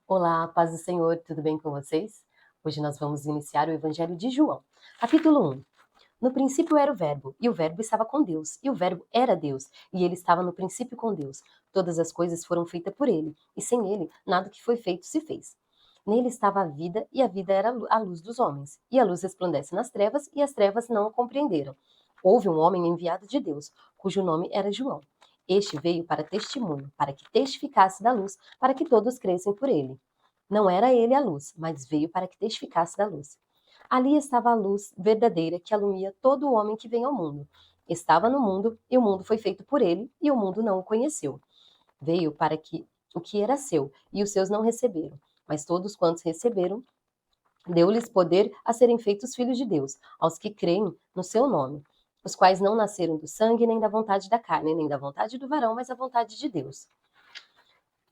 Olá, paz do Senhor, tudo bem com vocês? Hoje nós vamos iniciar o Evangelho de João, capítulo 1. No princípio era o Verbo, e o Verbo estava com Deus, e o Verbo era Deus, e ele estava no princípio com Deus. Todas as coisas foram feitas por ele, e sem ele nada que foi feito se fez. Nele estava a vida, e a vida era a luz dos homens. E a luz resplandece nas trevas, e as trevas não a compreenderam. Houve um homem enviado de Deus, cujo nome era João. Este veio para testemunho, para que testificasse da luz, para que todos crescem por ele. Não era ele a luz, mas veio para que testificasse da luz. Ali estava a luz verdadeira que alumia todo o homem que vem ao mundo. Estava no mundo, e o mundo foi feito por ele, e o mundo não o conheceu. Veio para que o que era seu, e os seus não receberam. Mas todos quantos receberam, deu-lhes poder a serem feitos filhos de Deus, aos que creem no seu nome, os quais não nasceram do sangue, nem da vontade da carne, nem da vontade do varão, mas da vontade de Deus.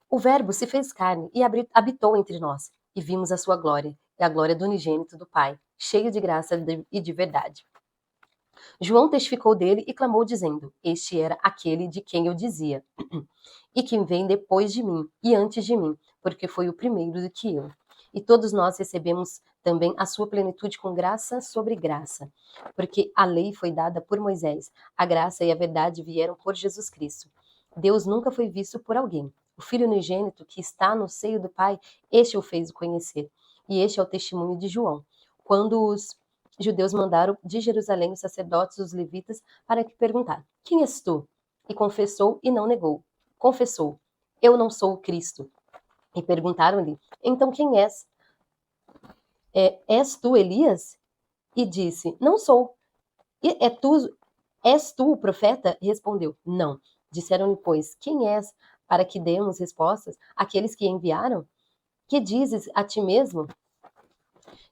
O Verbo se fez carne e habitou entre nós, e vimos a sua glória, e a glória do unigênito do Pai, cheio de graça e de verdade. João testificou dele e clamou, dizendo: Este era aquele de quem eu dizia, e quem vem depois de mim e antes de mim, porque foi o primeiro do que eu. E todos nós recebemos também a sua plenitude com graça sobre graça, porque a lei foi dada por Moisés, a graça e a verdade vieram por Jesus Cristo. Deus nunca foi visto por alguém. O Filho unigênito que está no seio do Pai, este o fez conhecer. E este é o testemunho de João. Quando os judeus mandaram de Jerusalém os sacerdotes, os levitas, para que perguntar: Quem és tu? E confessou e não negou. Confessou: Eu não sou o Cristo. E perguntaram-lhe: Então quem és? És tu Elias? E disse: Não sou. E és tu o profeta? Respondeu: Não. Disseram-lhe, pois, quem és, para que demos respostas àqueles que enviaram? Que dizes a ti mesmo?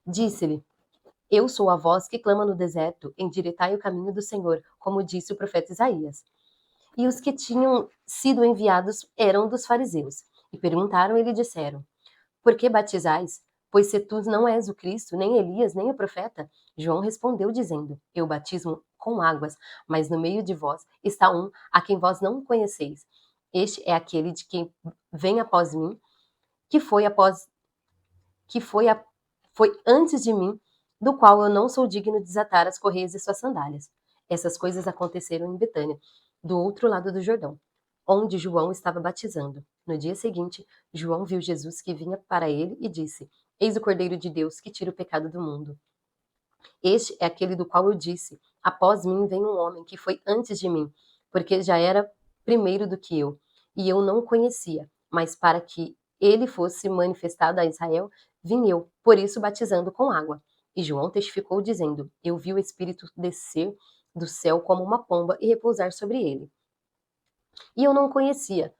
Disse-lhe: Eu sou a voz que clama no deserto, endireitai o caminho do Senhor, como disse o profeta Isaías. E os que tinham sido enviados eram dos fariseus. E perguntaram e lhe disseram: Por que batizais? Pois se tu não és o Cristo, nem Elias, nem o profeta. João respondeu, dizendo: Eu batismo com águas, mas no meio de vós está um a quem vós não conheceis. Este é aquele de quem vem após mim, que foi após que foi antes de mim, do qual eu não sou digno de desatar as correias de suas sandálias. Essas coisas aconteceram em Betânia, do outro lado do Jordão, onde João estava batizando. No dia seguinte, João viu Jesus que vinha para ele e disse: Eis o Cordeiro de Deus que tira o pecado do mundo. Este é aquele do qual eu disse: Após mim vem um homem que foi antes de mim, porque já era primeiro do que eu, e eu não o conhecia, mas para que ele fosse manifestado a Israel, vim eu, por isso batizando com água. E João testificou, dizendo: Eu vi o Espírito descer do céu como uma pomba e repousar sobre ele. E eu não o conhecia,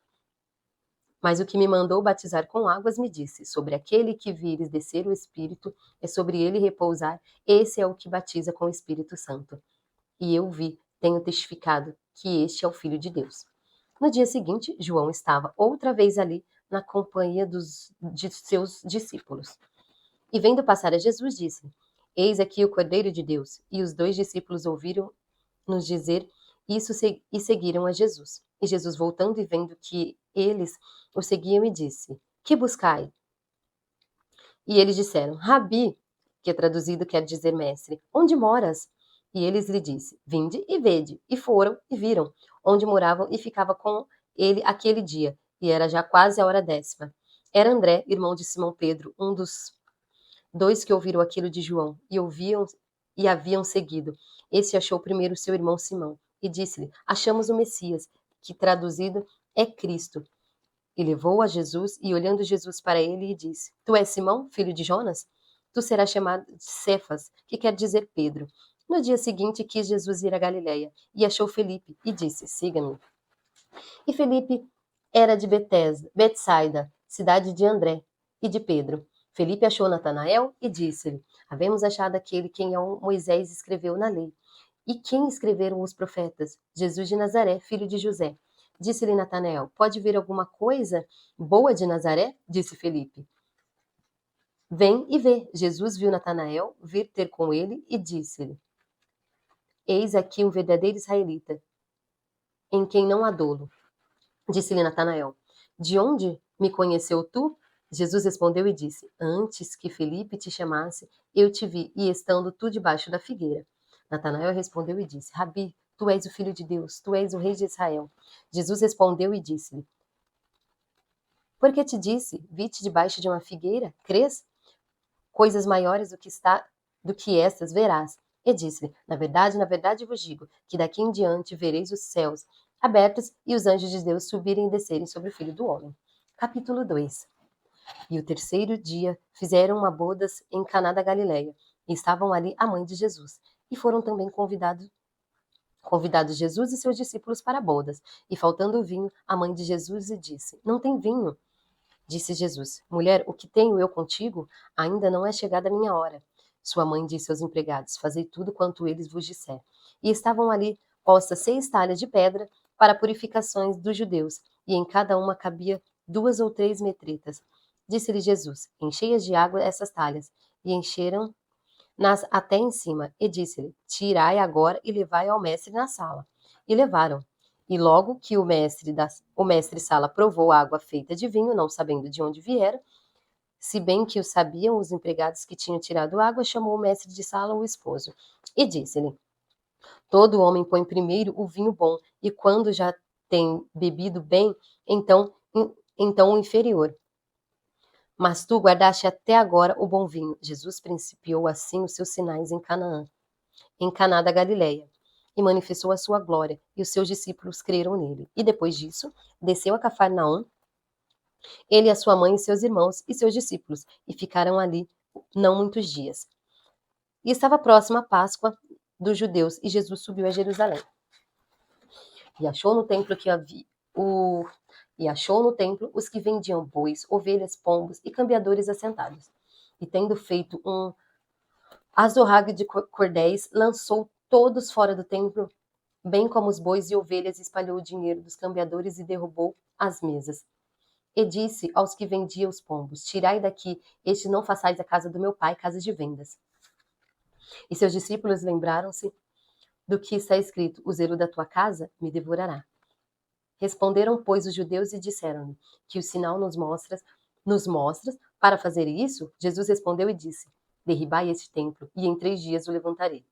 mas o que me mandou batizar com águas me disse: Sobre aquele que vires descer o Espírito, é sobre ele repousar, esse é o que batiza com o Espírito Santo. E eu vi, tenho testificado, que este é o Filho de Deus. No dia seguinte, João estava outra vez ali, na companhia de seus discípulos. E vendo passar a Jesus, disse: Eis aqui o Cordeiro de Deus. E os dois discípulos ouviram-nos dizer isso e seguiram a Jesus. E Jesus, voltando e vendo que eles o seguiam, e disse: Que buscai? E eles disseram: Rabi, que é traduzido quer dizer mestre, onde moras? E eles lhe disse: Vinde e vede. E foram e viram onde moravam e ficava com ele aquele dia. E era já quase a hora 10ª. Era André, irmão de Simão Pedro, um dos dois que ouviram aquilo de João e haviam seguido. Esse achou primeiro seu irmão Simão e disse-lhe: Achamos o Messias, que traduzido é Cristo. E levou a Jesus, e olhando Jesus para ele, e disse: Tu és Simão, filho de Jonas? Tu serás chamado de Cefas, que quer dizer Pedro. No dia seguinte quis Jesus ir a Galiléia, e achou Felipe, e disse: Siga-me. E Felipe era de Betsaida, cidade de André e de Pedro. Felipe achou Natanael e disse-lhe: Havemos achado aquele quem Moisés escreveu na lei, e quem escreveram os profetas, Jesus de Nazaré, filho de José. Disse-lhe Natanael: Pode vir alguma coisa boa de Nazaré? Disse Felipe. Vem e vê. Jesus viu Natanael vir ter com ele e disse-lhe: Eis aqui um verdadeiro israelita, em quem não há dolo. Disse-lhe Natanael: De onde me conheceu tu? Jesus respondeu e disse: Antes que Felipe te chamasse, eu te vi, e estando tu debaixo da figueira. Natanael respondeu e disse: Rabi, tu és o filho de Deus, tu és o rei de Israel. Jesus respondeu e disse-lhe: Porque te disse, vi-te debaixo de uma figueira, crês? Coisas maiores do que estas verás. E disse-lhe: na verdade vos digo, que daqui em diante vereis os céus abertos e os anjos de Deus subirem e descerem sobre o Filho do Homem. Capítulo 2. E o terceiro dia fizeram uma bodas em Caná da Galileia, e estavam ali a mãe de Jesus. E foram também convidados Jesus e seus discípulos para bodas. E faltando o vinho, a mãe de Jesus lhe disse: Não tem vinho. Disse Jesus: Mulher, o que tenho eu contigo? Ainda não é chegada a minha hora. Sua mãe disse aos empregados: Fazei tudo quanto eles vos disser. E estavam ali postas 6 talhas de pedra para purificações dos judeus, e em cada uma cabia 2 ou 3 metretas. Disse-lhe Jesus: Enchei-as de água essas talhas. E encheram-nas até em cima. E disse-lhe: Tirai agora e levai ao mestre na sala. E levaram. E logo que o mestre Sala provou a água feita de vinho, não sabendo de onde viera, se bem que o sabiam os empregados que tinham tirado água, chamou o mestre de Sala o esposo e disse-lhe: Todo homem põe primeiro o vinho bom, e quando já tem bebido bem, então o inferior. Mas tu guardaste até agora o bom vinho. Jesus principiou assim os seus sinais em Caná da Galileia, e manifestou a sua glória, e os seus discípulos creram nele. E depois disso, desceu a Cafarnaum, ele, a sua mãe, e seus irmãos e seus discípulos, e ficaram ali não muitos dias. E estava próxima a Páscoa dos judeus, e Jesus subiu a Jerusalém. E achou no templo os que vendiam bois, ovelhas, pombos e cambiadores assentados. E tendo feito um azorrague de cordéis, lançou todos fora do templo, bem como os bois e ovelhas, espalhou o dinheiro dos cambiadores e derrubou as mesas. E disse aos que vendiam os pombos: Tirai daqui, este não façais a casa do meu pai casa de vendas. E seus discípulos lembraram-se do que está escrito: O zelo da tua casa me devorará. Responderam, pois, os judeus e disseram-lhe: Que o sinal nos mostras para fazer isso? Jesus respondeu e disse: Derribai este templo, e em 3 dias o levantarei.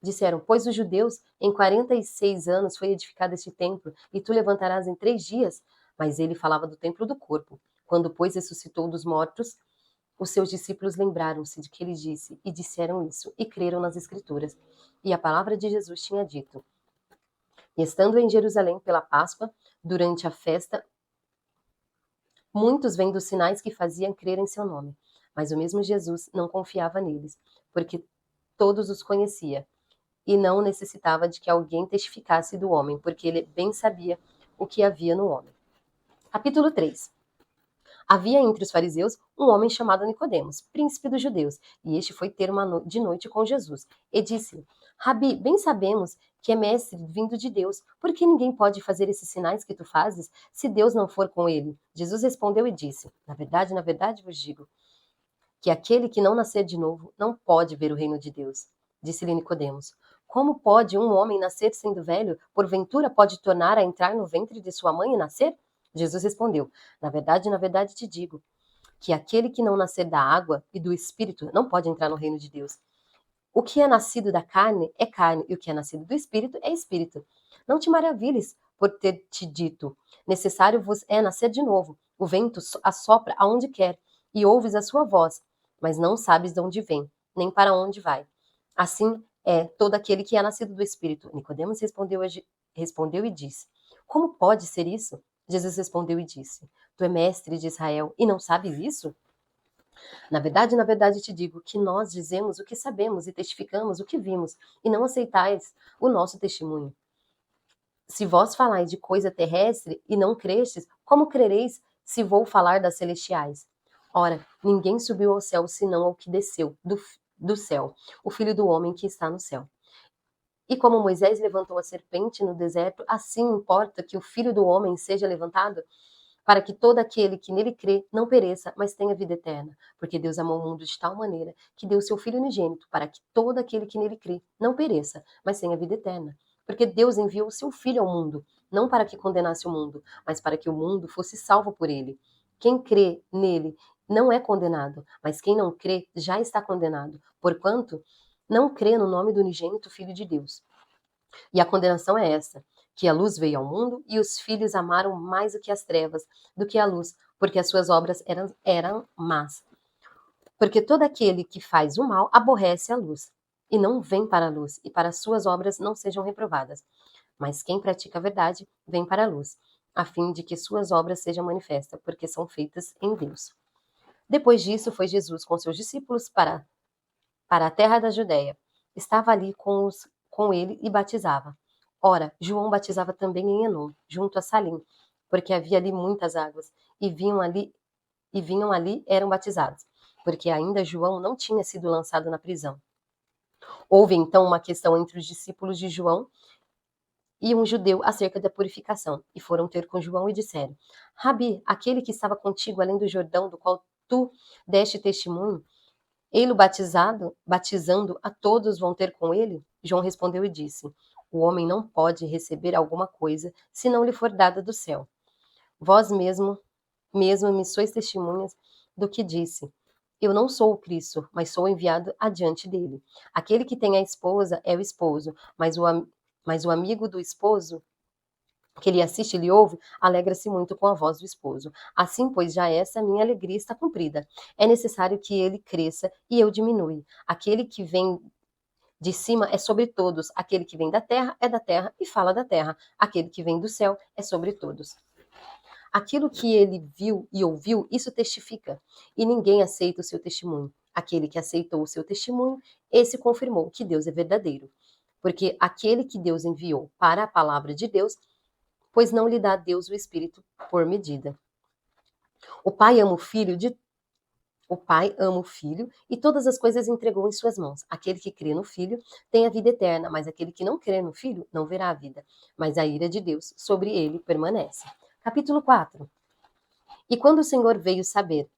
Disseram, pois os judeus, em 46 anos foi edificado este templo, e tu levantarás em 3 dias? Mas ele falava do templo do corpo. Quando, pois, ressuscitou dos mortos, os seus discípulos lembraram-se de que ele disse, e disseram isso, e creram nas Escrituras. E a palavra de Jesus tinha dito: E estando em Jerusalém pela Páscoa, durante a festa, muitos vendo os sinais que faziam crer em seu nome. Mas o mesmo Jesus não confiava neles, porque todos os conhecia, e não necessitava de que alguém testificasse do homem, porque ele bem sabia o que havia no homem. Capítulo 3. Havia entre os fariseus um homem chamado Nicodemos, príncipe dos judeus, e este foi ter de noite com Jesus, e disse-lhe: Rabi, bem sabemos que é mestre vindo de Deus, porque ninguém pode fazer esses sinais que tu fazes, se Deus não for com ele. Jesus respondeu e disse: na verdade vos digo, que aquele que não nascer de novo não pode ver o reino de Deus. Disse-lhe Nicodemos: Como pode um homem nascer sendo velho? Porventura pode tornar a entrar no ventre de sua mãe e nascer? Jesus respondeu: na verdade te digo, que aquele que não nascer da água e do Espírito não pode entrar no reino de Deus. O que é nascido da carne é carne, e o que é nascido do Espírito é Espírito. Não te maravilhes por ter te dito: necessário vos é nascer de novo. O vento assopra aonde quer, e ouves a sua voz, mas não sabes de onde vem, nem para onde vai. Assim é todo aquele que é nascido do Espírito. Nicodemos respondeu e disse: Como pode ser isso? Jesus respondeu e disse: Tu é mestre de Israel e não sabes isso? Na verdade te digo que nós dizemos o que sabemos e testificamos o que vimos, e não aceitais o nosso testemunho. Se vós falais de coisa terrestre e não crestes, como crereis se vou falar das celestiais? Ora, ninguém subiu ao céu senão ao que desceu do céu, o Filho do Homem que está no céu. E como Moisés levantou a serpente no deserto, assim importa que o Filho do Homem seja levantado, para que todo aquele que nele crê não pereça, mas tenha vida eterna. Porque Deus amou o mundo de tal maneira que deu seu Filho unigênito, para que todo aquele que nele crê não pereça, mas tenha vida eterna. Porque Deus enviou o seu Filho ao mundo, não para que condenasse o mundo, mas para que o mundo fosse salvo por ele. Quem crê nele não é condenado, mas quem não crê já está condenado, porquanto não crê no nome do unigênito Filho de Deus. E a condenação é essa, que a luz veio ao mundo e os filhos amaram mais do que as trevas, do que a luz, porque as suas obras eram más. Porque todo aquele que faz o mal aborrece a luz, e não vem para a luz, e para as suas obras não sejam reprovadas. Mas quem pratica a verdade vem para a luz, a fim de que suas obras sejam manifestas, porque são feitas em Deus. Depois disso, foi Jesus com seus discípulos para a terra da Judéia. Estava ali com ele e batizava. Ora, João batizava também em Enom, junto a Salim, porque havia ali muitas águas, e vinham ali eram batizados, porque ainda João não tinha sido lançado na prisão. Houve então uma questão entre os discípulos de João e um judeu acerca da purificação, e foram ter com João e disseram: Rabi, aquele que estava contigo além do Jordão, do qual tu deste testemunho, ele batizando a todos vão ter com ele? João respondeu e disse: O homem não pode receber alguma coisa se não lhe for dada do céu. Vós mesmo me sois testemunhas do que disse. Eu não sou o Cristo, mas sou enviado adiante dele. Aquele que tem a esposa é o esposo, mas o amigo do esposo que ele assiste e lhe ouve, alegra-se muito com a voz do esposo. Assim, pois, já essa minha alegria está cumprida. É necessário que ele cresça e eu diminui. Aquele que vem de cima é sobre todos. Aquele que vem da terra é da terra e fala da terra. Aquele que vem do céu é sobre todos. Aquilo que ele viu e ouviu, isso testifica, e ninguém aceita o seu testemunho. Aquele que aceitou o seu testemunho, esse confirmou que Deus é verdadeiro. Porque aquele que Deus enviou para a palavra de Deus, pois não lhe dá Deus o Espírito por medida. O Pai ama o Filho e todas as coisas entregou em suas mãos. Aquele que crê no Filho tem a vida eterna, mas aquele que não crê no Filho não verá a vida, mas a ira de Deus sobre ele permanece. Capítulo 4. E quando o Senhor veio saber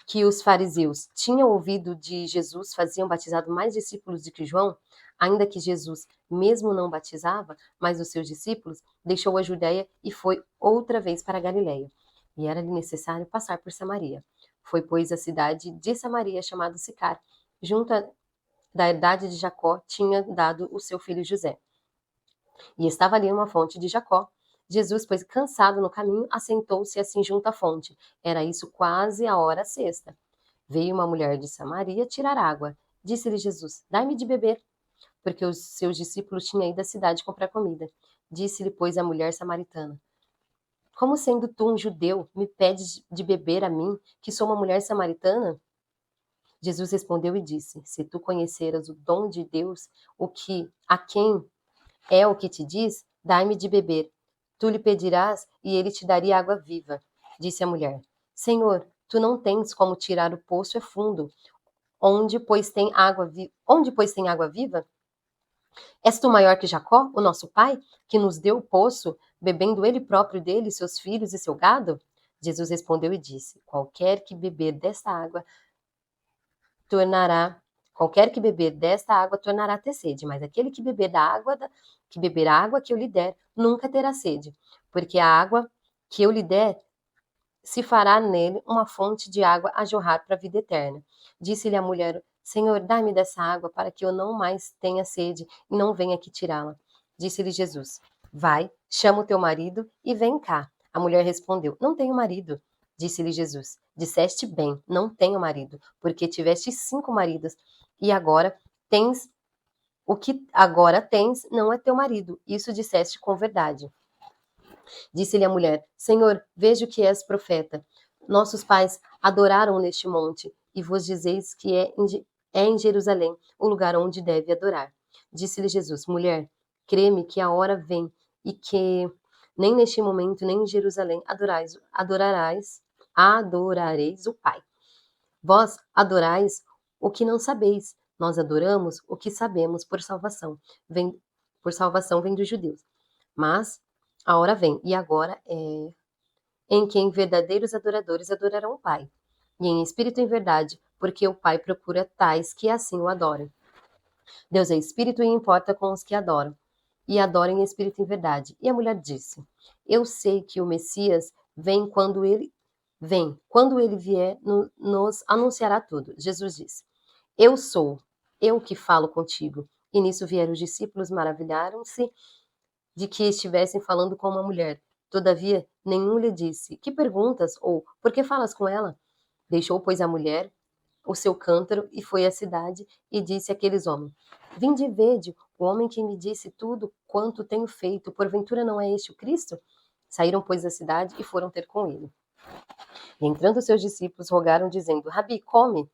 que os fariseus tinham ouvido de Jesus faziam batizado mais discípulos do que João, ainda que Jesus mesmo não batizava, mas os seus discípulos, deixou a Judéia e foi outra vez para a Galiléia. E era-lhe necessário passar por Samaria. Foi, pois, a cidade de Samaria, chamada Sicar, da herdade de Jacó, tinha dado o seu filho José. E estava ali uma fonte de Jacó. Jesus, pois, cansado no caminho, assentou-se assim junto à fonte. Era isso quase a hora sexta. Veio uma mulher de Samaria tirar água. Disse-lhe Jesus: Dai-me de beber. Porque os seus discípulos tinham ido à cidade comprar comida. Disse-lhe, pois, a mulher samaritana: Como sendo tu um judeu, me pedes de beber a mim, que sou uma mulher samaritana? Jesus respondeu e disse: Se tu conheceras o dom de Deus, a quem é o que te diz, dai-me de beber. Tu lhe pedirás e ele te daria água viva. Disse a mulher: Senhor, tu não tens como tirar o poço é fundo. Onde, pois, tem água viva? És tu maior que Jacó, o nosso pai, que nos deu o poço, bebendo ele próprio dele, seus filhos e seu gado? Jesus respondeu e disse: Qualquer que beber desta água tornará a ter sede, mas aquele que beber a água que eu lhe der, nunca terá sede, porque a água que eu lhe der se fará nele uma fonte de água a jorrar para a vida eterna. Disse-lhe a mulher: Senhor, dá-me dessa água para que eu não mais tenha sede e não venha aqui tirá-la. Disse-lhe Jesus: Vai, chama o teu marido e vem cá. A mulher respondeu: Não tenho marido. Disse-lhe Jesus: Disseste bem, não tenho marido, porque tiveste 5 maridos, e o que agora tens não é teu marido. Isso disseste com verdade. Disse-lhe a mulher: Senhor, vejo que és profeta. Nossos pais adoraram neste monte, e vos dizeis que é em Jerusalém o lugar onde deve adorar. Disse-lhe Jesus: Mulher, crê-me que a hora vem e que nem neste momento, nem em Jerusalém adorareis o Pai. Vós adorais o que não sabeis, nós adoramos o que sabemos por salvação vem dos judeus. Mas a hora vem, e agora é em que verdadeiros adoradores adorarão o Pai, e em espírito e em verdade, porque o Pai procura tais que assim o adorem. Deus é espírito e importa com os que adoram, e adoram em espírito e em verdade. E a mulher disse: Eu sei que o Messias vem quando ele Vem, quando ele vier, nos anunciará tudo. Jesus disse: Eu sou, eu que falo contigo. E nisso vieram os discípulos, maravilharam-se de que estivessem falando com uma mulher. Todavia, nenhum lhe disse: Que perguntas? Ou por que falas com ela? Deixou, pois, a mulher o seu cântaro e foi à cidade e disse àqueles homens: Vinde e vede o homem que me disse tudo quanto tenho feito. Porventura não é este o Cristo? Saíram, pois, da cidade e foram ter com ele. E entrando seus discípulos, rogaram, dizendo: Rabi, come.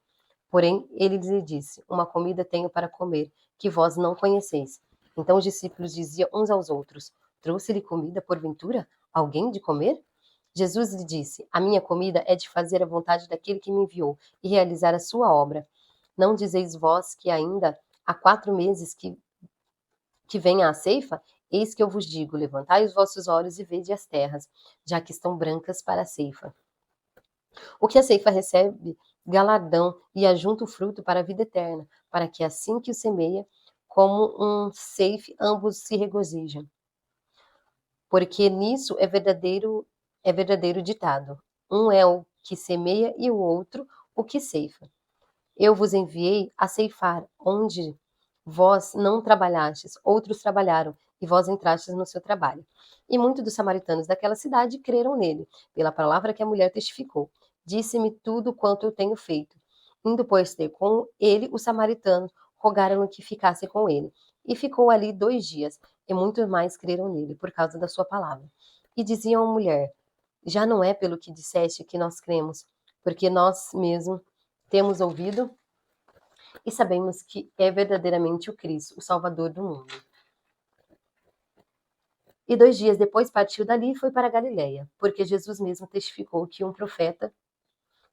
Porém, ele lhe disse: Uma comida tenho para comer, que vós não conheceis. Então os discípulos diziam uns aos outros: Trouxe-lhe comida, porventura? Alguém de comer? Jesus lhe disse: A minha comida é de fazer a vontade daquele que me enviou e realizar a sua obra. Não dizeis vós que ainda há 4 meses que venha a ceifa? Eis que eu vos digo: levantai os vossos olhos e vede as terras, já que estão brancas para a ceifa. O que a ceifa recebe galardão e ajunta o fruto para a vida eterna, para que assim que o semeia, como um ceife, ambos se regozijam. Porque nisso é verdadeiro ditado: um é o que semeia e o outro o que ceifa. Eu vos enviei a ceifar, onde vós não trabalhastes, outros trabalharam, e vós entrastes no seu trabalho. E muitos dos samaritanos daquela cidade creram nele, pela palavra que a mulher testificou. Disse-me tudo quanto eu tenho feito. Indo, pois, ter com ele, os samaritanos rogaram que ficasse com ele. E ficou ali 2 dias, e muitos mais creram nele, por causa da sua palavra. E diziam à mulher: Já não é pelo que disseste que nós cremos, porque nós mesmos temos ouvido e sabemos que é verdadeiramente o Cristo, o Salvador do mundo. E 2 dias depois partiu dali e foi para a Galiléia, porque Jesus mesmo testificou que um profeta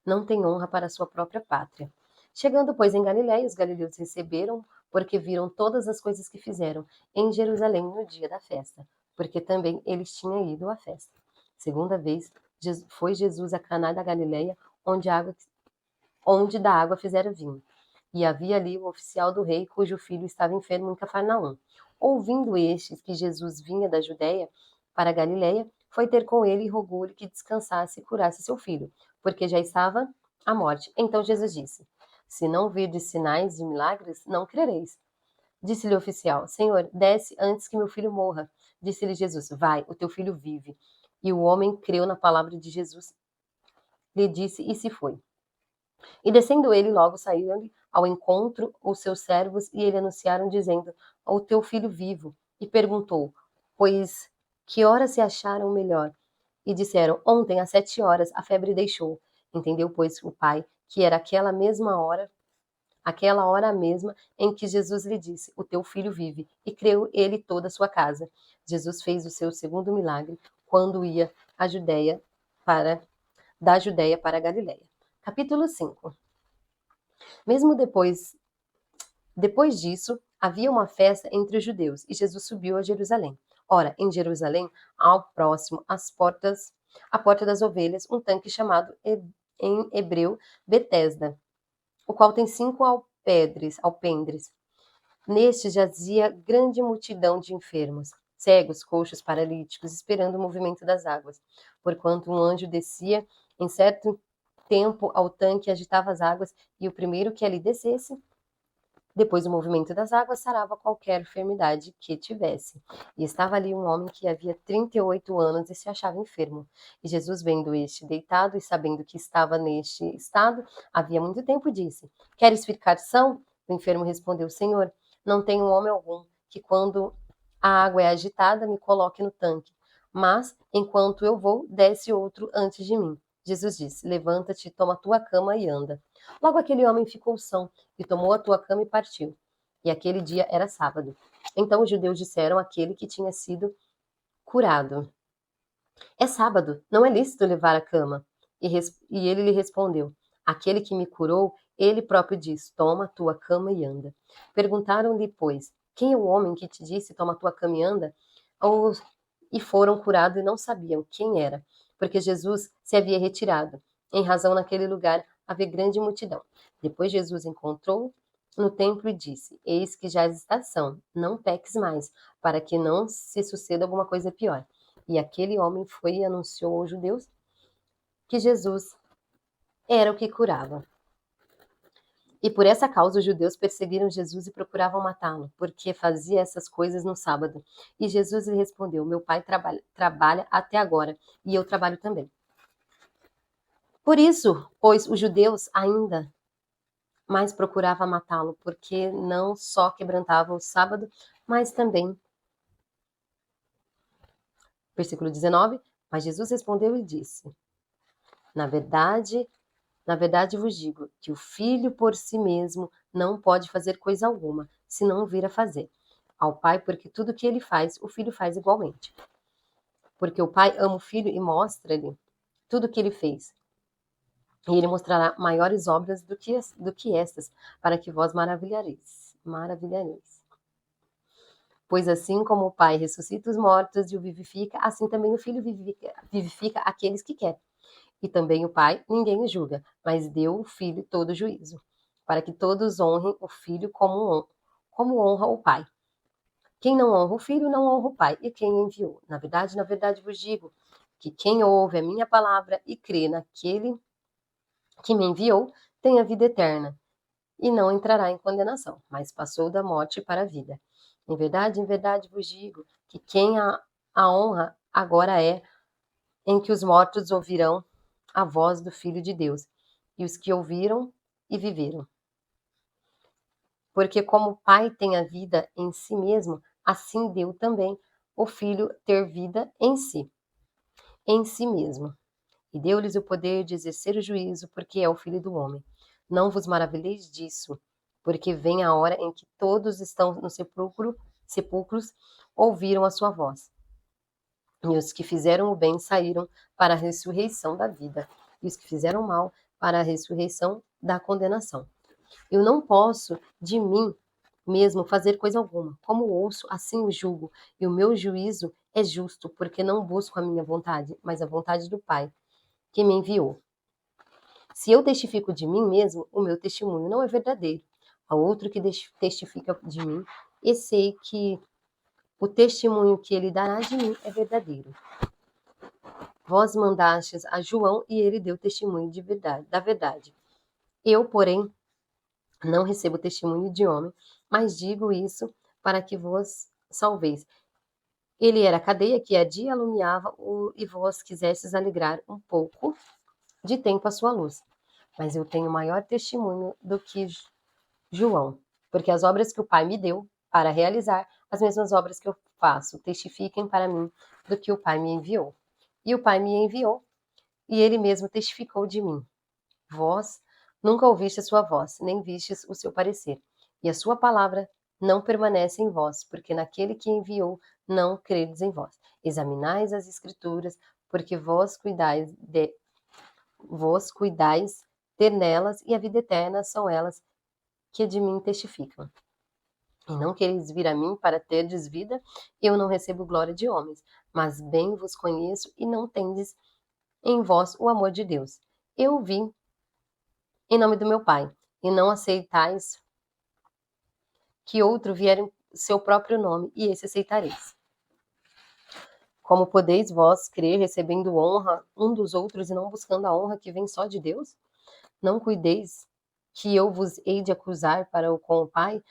não tem honra para a sua própria pátria. Chegando, pois, em Galiléia, os galileus receberam, porque viram todas as coisas que fizeram em Jerusalém no dia da festa, porque também eles tinham ido à festa. Segunda vez, foi Jesus a Caná da Galiléia, onde da água fizeram vinho. E havia ali o oficial do rei, cujo filho estava enfermo em Cafarnaum. Ouvindo estes que Jesus vinha da Judéia para a Galiléia, foi ter com ele e rogou-lhe que descansasse e curasse seu filho, porque já estava à morte. Então Jesus disse: Se não virdes sinais e milagres, não crereis. Disse-lhe o oficial: Senhor, desce antes que meu filho morra. Disse-lhe Jesus: Vai, o teu filho vive. E o homem creu na palavra de Jesus, lhe disse e se foi. E descendo ele, logo saíram-lhe ao encontro os seus servos, e ele anunciaram, dizendo: O teu filho vivo. E perguntou: Pois que hora se acharam melhor? E disseram: Ontem, às 7 horas, a febre deixou. Entendeu, pois, o pai, que era aquela hora mesma em que Jesus lhe disse: O teu filho vive. E creu ele e toda a sua casa. Jesus fez o seu segundo milagre quando ia à Judéia da Judéia para a Galiléia. Capítulo 5. Mesmo depois disso, havia uma festa entre os judeus, e Jesus subiu a Jerusalém. Ora, em Jerusalém, ao próximo, à porta das ovelhas, um tanque chamado em hebreu Betesda, o qual tem 5 alpendres. Neste jazia grande multidão de enfermos, cegos, coxos, paralíticos, esperando o movimento das águas. Porquanto um anjo descia em certo tempo ao tanque, agitava as águas, e o primeiro que ali descesse, depois do movimento das águas, sarava qualquer enfermidade que tivesse. E estava ali um homem que havia 38 anos e se achava enfermo. E Jesus, vendo este deitado e sabendo que estava neste estado, havia muito tempo, disse: Queres ficar são? O enfermo respondeu: Senhor, não tenho homem algum que, quando a água é agitada, me coloque no tanque. Mas, enquanto eu vou, desce outro antes de mim. Jesus disse: Levanta-te, toma a tua cama e anda. Logo aquele homem ficou são, e tomou a tua cama e partiu. E aquele dia era sábado. Então os judeus disseram àquele que tinha sido curado: É sábado, não é lícito levar a cama. E ele lhe respondeu: Aquele que me curou, ele próprio diz: Toma a tua cama e anda. Perguntaram-lhe, pois: Quem é o homem que te disse: Toma a tua cama e anda? E foram curados e não sabiam quem era, porque Jesus se havia retirado. Em razão naquele lugar havia grande multidão. Depois Jesus encontrou no templo e disse: Eis que já é estação, não peques mais, para que não se suceda alguma coisa pior. E aquele homem foi e anunciou aos judeus que Jesus era o que curava. E por essa causa os judeus perseguiram Jesus e procuravam matá-lo, porque fazia essas coisas no sábado. E Jesus lhe respondeu: Meu pai trabalha até agora, e eu trabalho também. Por isso, pois os judeus ainda mais procuravam matá-lo, porque não só quebrantava o sábado, mas também. Versículo 19. Mas Jesus respondeu e disse: Na verdade vos digo que o filho por si mesmo não pode fazer coisa alguma, se não vir a fazer ao pai, porque tudo que ele faz, o filho faz igualmente. Porque o pai ama o filho e mostra-lhe tudo o que ele fez. E ele mostrará maiores obras do que estas, para que vós maravilhareis. Pois assim como o pai ressuscita os mortos e o vivifica, assim também o filho vivifica aqueles que quer. E também o Pai ninguém o julga, mas deu o Filho todo o juízo, para que todos honrem o Filho como honra o Pai. Quem não honra o Filho, não honra o Pai, e quem enviou. Na verdade vos digo, que quem ouve a minha palavra e crê naquele que me enviou, tem a vida eterna, e não entrará em condenação, mas passou da morte para a vida. Em verdade vos digo, que quem a honra agora é em que os mortos ouvirão a voz do Filho de Deus, e os que ouviram e viveram. Porque como o Pai tem a vida em si mesmo, assim deu também o Filho ter vida em si mesmo. E deu-lhes o poder de exercer o juízo, porque é o Filho do homem. Não vos maravilheis disso, porque vem a hora em que todos estão no sepulcros ouviram a sua voz. E os que fizeram o bem saíram para a ressurreição da vida, e os que fizeram o mal para a ressurreição da condenação. Eu não posso, de mim mesmo, fazer coisa alguma. Como ouço, assim o julgo, e o meu juízo é justo, porque não busco a minha vontade, mas a vontade do Pai, que me enviou. Se eu testifico de mim mesmo, o meu testemunho não é verdadeiro. Há outro que testifica de mim, e sei que o testemunho que ele dará de mim é verdadeiro. Vós mandastes a João e ele deu testemunho da verdade. Eu, porém, não recebo testemunho de homem, mas digo isso para que vos salveis. Ele era a cadeia que a dia alumiava e vós quisestes alegrar um pouco de tempo a sua luz. Mas eu tenho maior testemunho do que João, porque as obras que o Pai me deu para realizar, as mesmas obras que eu faço, testifiquem para mim do que o Pai me enviou. E o Pai me enviou, e ele mesmo testificou de mim. Vós nunca ouviste a sua voz, nem vistes o seu parecer, e a sua palavra não permanece em vós, porque naquele que enviou não credes em vós. Examinais as Escrituras, porque vós cuidais ter nelas, e a vida eterna são elas que de mim testificam. E não quereis vir a mim para terdes vida, eu não recebo glória de homens, mas bem vos conheço e não tendes em vós o amor de Deus. Eu vim em nome do meu Pai, e não aceitais que outro vier em seu próprio nome, e esse aceitareis. Como podeis vós crer recebendo honra um dos outros e não buscando a honra que vem só de Deus? Não cuideis que eu vos hei de acusar com o Pai?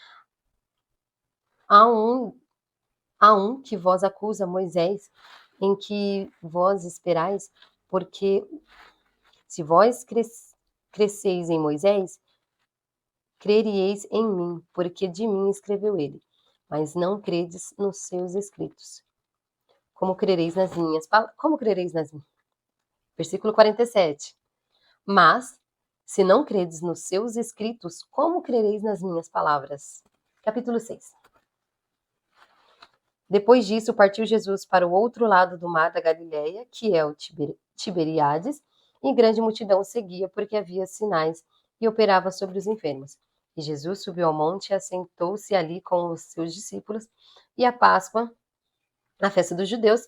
Há um que vos acusa, Moisés, em que vós esperais, porque se vós cresceis em Moisés, creríeis em mim, porque de mim escreveu ele. Mas não credes nos seus escritos. Como crereis nas minhas palavras? Como crereis nas minhas? Versículo 47. Mas, se não credes nos seus escritos, como crereis nas minhas palavras? Capítulo 6. Depois disso, partiu Jesus para o outro lado do mar da Galileia, que é o Tiberíades, e grande multidão o seguia, porque havia sinais e operava sobre os enfermos. E Jesus subiu ao monte e assentou-se ali com os seus discípulos, e a Páscoa, a festa dos judeus,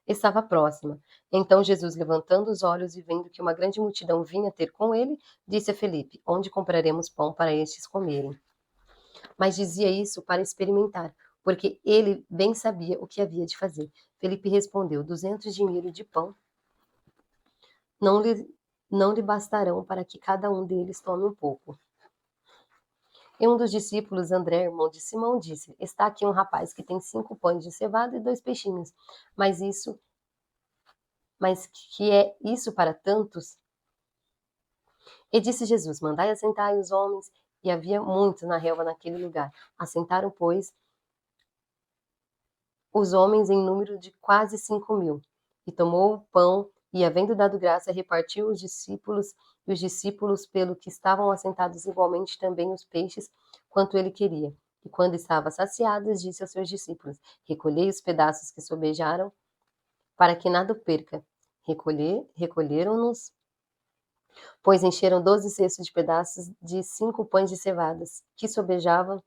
estava próxima. Então Jesus, levantando os olhos e vendo que uma grande multidão vinha ter com ele, disse a Felipe: Onde compraremos pão para estes comerem? Mas dizia isso para experimentar, porque ele bem sabia o que havia de fazer. Felipe respondeu: 200 dinheiros de pão não lhe bastarão para que cada um deles tome um pouco. E um dos discípulos, André, irmão de Simão, disse: Está aqui um rapaz que tem 5 pães de cevada e 2 peixinhos. Mas que é isso para tantos? E disse Jesus: Mandai assentar os homens. E havia muitos na relva naquele lugar. Assentaram, pois, os homens em número de quase 5.000. E tomou o pão, e havendo dado graça, repartiu os discípulos, e os discípulos, pelo que estavam assentados igualmente, também os peixes, quanto ele queria. E quando estava saciado, disse aos seus discípulos: Recolhei os pedaços que sobejaram, para que nada perca. Recolheram-nos, pois encheram 12 cestos de pedaços de 5 pães de cevadas, que sobejaram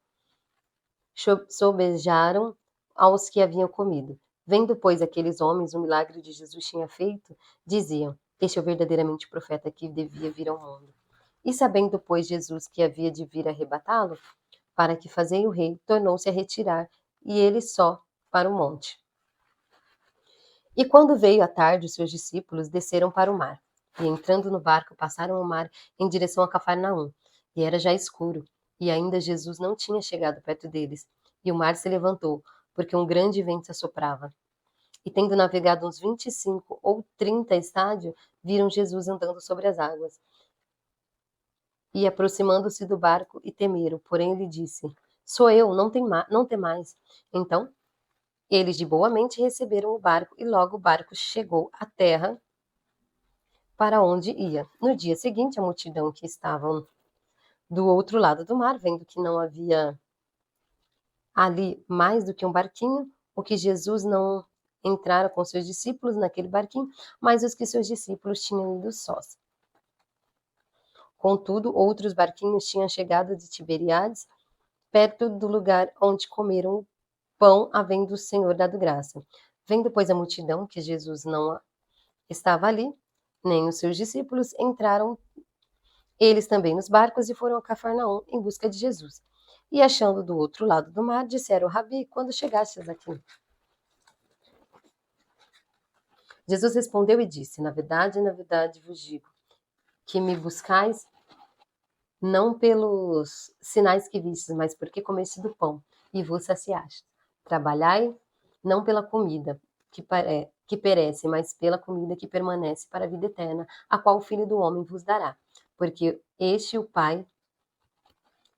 aos que haviam comido. Vendo, pois, aqueles homens o milagre de Jesus tinha feito, diziam: Este é verdadeiramente o profeta que devia vir ao mundo. E sabendo, pois, Jesus que havia de vir arrebatá-lo, para que fazei o rei, tornou-se a retirar, e ele só para o monte. E quando veio a tarde, os seus discípulos desceram para o mar, e entrando no barco, passaram o mar em direção a Cafarnaum. E era já escuro, e ainda Jesus não tinha chegado perto deles. E o mar se levantou, porque um grande vento assoprava. E tendo navegado uns 25 ou 30 estádios, viram Jesus andando sobre as águas. E aproximando-se do barco, e temeram. Porém ele disse: Sou eu, não temais. Então eles de boa mente receberam o barco, e logo o barco chegou à terra para onde ia. No dia seguinte, a multidão que estavam do outro lado do mar, vendo que não havia ali mais do que um barquinho, o que Jesus não entrara com seus discípulos naquele barquinho, mas os que seus discípulos tinham ido sós. Contudo, outros barquinhos tinham chegado de Tiberíades, perto do lugar onde comeram o pão, havendo o Senhor dado graça. Vendo, pois, a multidão que Jesus não estava ali, nem os seus discípulos, entraram eles também nos barcos e foram a Cafarnaum em busca de Jesus. E achando do outro lado do mar, disseram: Rabi, quando chegastes aqui? Jesus respondeu e disse: na verdade vos digo, que me buscais não pelos sinais que vistes, mas porque comeste do pão e vos saciaste. Trabalhai não pela comida que perece, mas pela comida que permanece para a vida eterna, a qual o Filho do Homem vos dará. Porque este o Pai,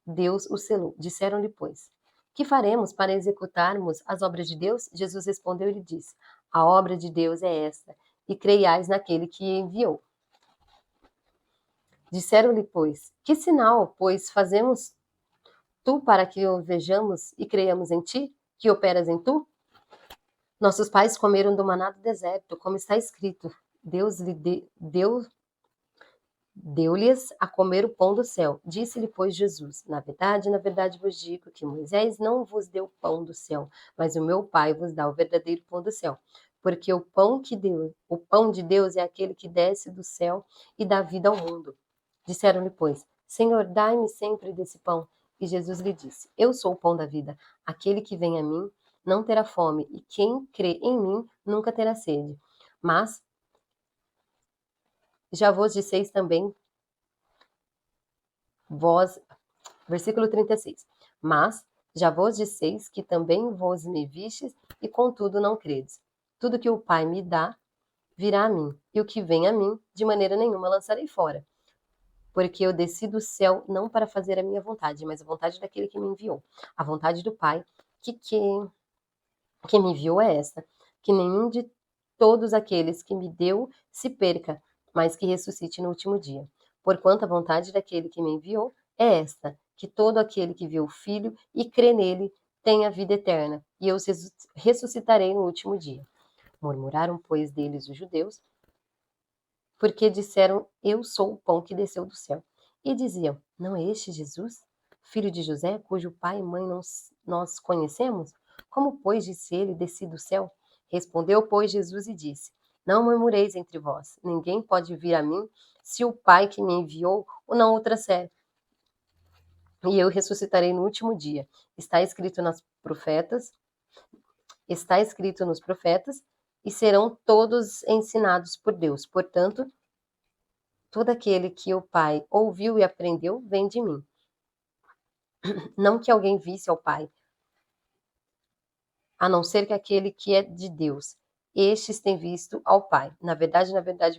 Deus o selou. Disseram-lhe, pois: Que faremos para executarmos as obras de Deus? Jesus respondeu e lhe disse: A obra de Deus é esta, e creiais naquele que enviou. Disseram-lhe, pois: Que sinal, pois, fazemos tu para que o vejamos e creiamos em ti, que operas em tu? Nossos pais comeram do maná do deserto, como está escrito: Deus deu-lhes a comer o pão do céu. Disse-lhe, pois, Jesus: na verdade vos digo que Moisés não vos deu pão do céu, mas o meu Pai vos dá o verdadeiro pão do céu. Porque o pão de Deus é aquele que desce do céu e dá vida ao mundo. Disseram-lhe, pois: Senhor, dai-me sempre desse pão. E Jesus lhe disse: Eu sou o pão da vida. Aquele que vem a mim não terá fome, e quem crê em mim nunca terá sede. Mas já vos disseis também vós, versículo 36. Mas já vos disseis que também vos me vistes, e contudo não credes. Tudo que o Pai me dá virá a mim, e o que vem a mim, de maneira nenhuma lançarei fora. Porque eu desci do céu não para fazer a minha vontade, mas a vontade daquele que me enviou. A vontade do Pai que me enviou é esta: que nenhum de todos aqueles que me deu se perca, mas que ressuscite no último dia. Porquanto a vontade daquele que me enviou é esta: que todo aquele que vê o Filho e crê nele tenha vida eterna, e eu os ressuscitarei no último dia. Murmuraram, pois, deles os judeus, porque disseram: Eu sou o pão que desceu do céu. E diziam: Não é este Jesus, filho de José, cujo pai e mãe nós conhecemos? Como, pois, disse ele: Desci do céu? Respondeu, pois, Jesus e disse: Não murmureis entre vós. Ninguém pode vir a mim se o Pai que me enviou o não o trouxer. E eu ressuscitarei no último dia. Está escrito nos profetas, e serão todos ensinados por Deus. Portanto, Todo aquele que o Pai ouviu e aprendeu vem de mim. Não que alguém visse ao Pai, a não ser que aquele que é de Deus. Estes têm visto ao Pai. Na verdade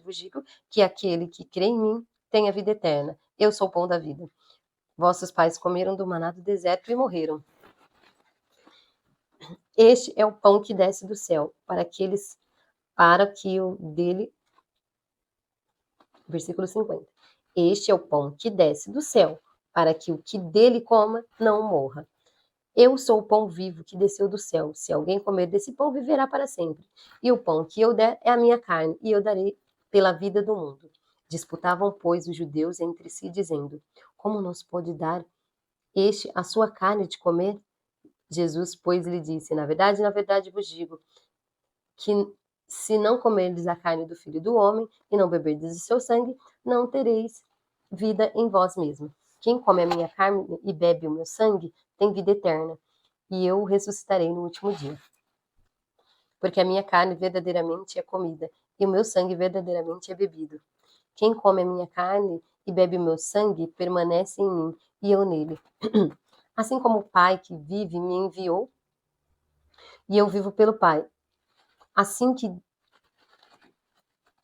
vos digo que aquele que crê em mim tem a vida eterna. Eu sou o pão da vida. Vossos pais comeram do maná do deserto e morreram. Este é o pão que desce do céu, para que o dele. Versículo 50. Este é o pão que desce do céu, para que o que dele coma não morra. Eu sou o pão vivo que desceu do céu. Se alguém comer desse pão, viverá para sempre. E o pão que eu der é a minha carne, e eu darei pela vida do mundo. Disputavam, pois, os judeus entre si, dizendo: Como nos pode dar este a sua carne de comer? Jesus, pois, lhe disse: na verdade vos digo que se não comerdes a carne do Filho do Homem e não beberdes o seu sangue, não tereis vida em vós mesmos. Quem come a minha carne e bebe o meu sangue tem vida eterna, e eu o ressuscitarei no último dia. Porque a minha carne verdadeiramente é comida, e o meu sangue verdadeiramente é bebido. Quem come a minha carne e bebe o meu sangue permanece em mim, e eu nele. Assim como o Pai que vive me enviou, e eu vivo pelo Pai. Assim que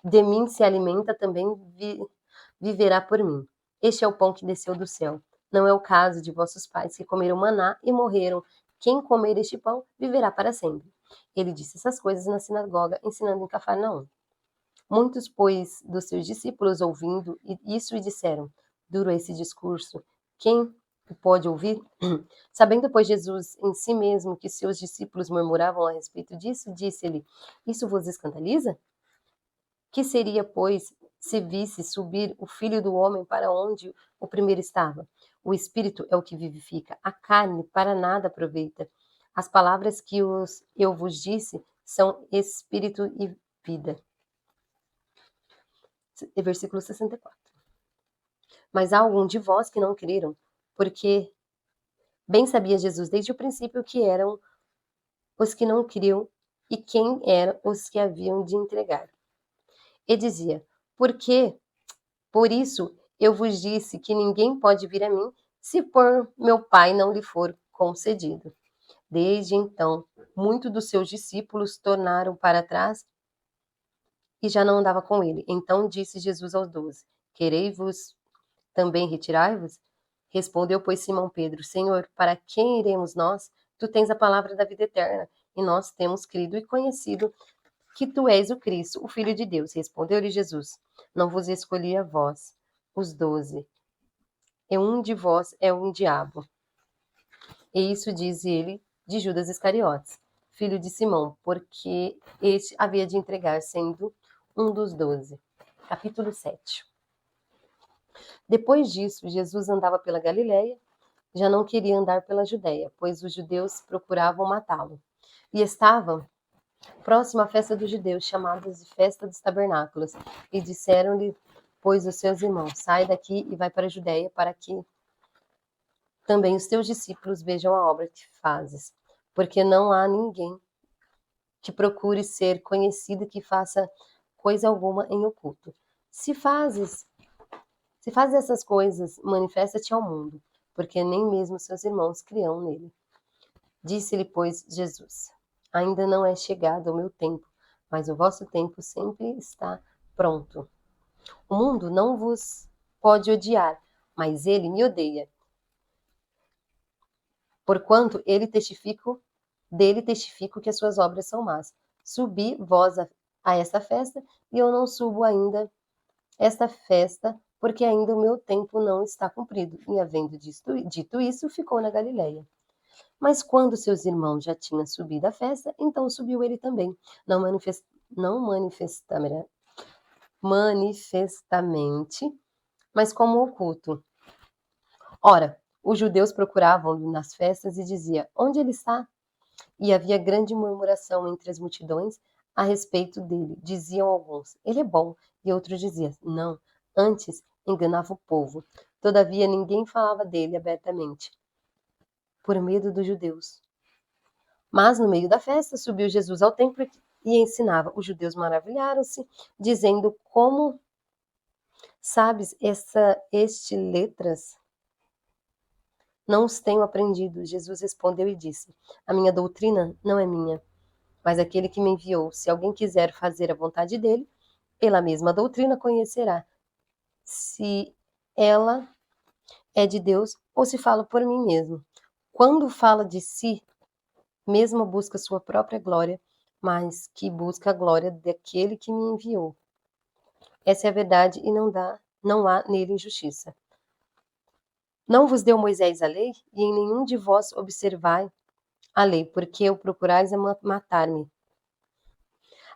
de mim se alimenta, também viverá por mim. Este é o pão que desceu do céu. Não é o caso de vossos pais que comeram maná e morreram. Quem comer este pão viverá para sempre. Ele disse essas coisas na sinagoga, ensinando em Cafarnaum. Muitos, pois, dos seus discípulos ouvindo isso e disseram: Duro é esse discurso. Quem o pode ouvir? Sabendo, pois, Jesus em si mesmo que seus discípulos murmuravam a respeito disso, disse-lhe: Isso vos escandaliza? Que seria, pois, se visse subir o Filho do Homem para onde o primeiro estava? O Espírito é o que vivifica, a carne para nada aproveita. As palavras que eu vos disse são Espírito e vida. Versículo 64. Mas há algum de vós que não creram, porque bem sabia Jesus desde o princípio que eram os que não criam e quem eram os que haviam de entregar. E dizia: Por isso eu vos disse que ninguém pode vir a mim se por meu Pai não lhe for concedido. Desde então, muitos dos seus discípulos tornaram para trás e já não andava com ele. Então disse Jesus aos 12: Quereis-vos também retirar-vos? Respondeu, pois, Simão Pedro: Senhor, para quem iremos nós? Tu tens a palavra da vida eterna, e nós temos crido e conhecido que tu és o Cristo, o Filho de Deus. Respondeu-lhe Jesus: Não vos escolhi a vós, os 12, e um de vós é um diabo. E isso diz ele de Judas Iscariotes, filho de Simão, porque este havia de entregar, sendo um dos 12. Capítulo 7. Depois disso, Jesus andava pela Galiléia, já não queria andar pela Judéia, pois os judeus procuravam matá-lo. E estava próximo à festa dos judeus, chamada de Festa dos Tabernáculos, e disseram-lhe, pois, os seus irmãos: Sai daqui e vai para a Judéia, para que também os teus discípulos vejam a obra que fazes, porque não há ninguém que procure ser conhecido que faça coisa alguma em oculto. Se fazes essas coisas, manifesta-te ao mundo, porque nem mesmo seus irmãos criam nele. Disse-lhe, pois, Jesus: Ainda não é chegado o meu tempo, mas o vosso tempo sempre está pronto. O mundo não vos pode odiar, mas ele me odeia. Porquanto dele testifico que as suas obras são más. Subi vós a esta festa, e eu não subo ainda esta festa, porque ainda o meu tempo não está cumprido. E havendo dito isso, ficou na Galiléia. Mas quando seus irmãos já tinham subido à festa, então subiu ele também, não manifestamente, mas como oculto. Ora, os judeus procuravam-no nas festas e dizia: Onde ele está? E havia grande murmuração entre as multidões a respeito dele. Diziam alguns: Ele é bom, e outros diziam: Não, antes enganava o povo. Todavia ninguém falava dele abertamente, por medo dos judeus. Mas no meio da festa subiu Jesus ao templo e ensinava. Os judeus maravilharam-se, dizendo: Como Sabes, este letras não os tenho aprendido. Jesus respondeu e disse: A minha doutrina não é minha, mas aquele que me enviou. Se alguém quiser fazer a vontade dele, pela mesma doutrina conhecerá se ela é de Deus ou se fala por mim mesmo. Quando fala de si, mesmo busca sua própria glória, mas que busca a glória daquele que me enviou. Essa é a verdade e não há nele injustiça. Não vos deu Moisés a lei, e em nenhum de vós observai a lei, porque o procurais é matar-me.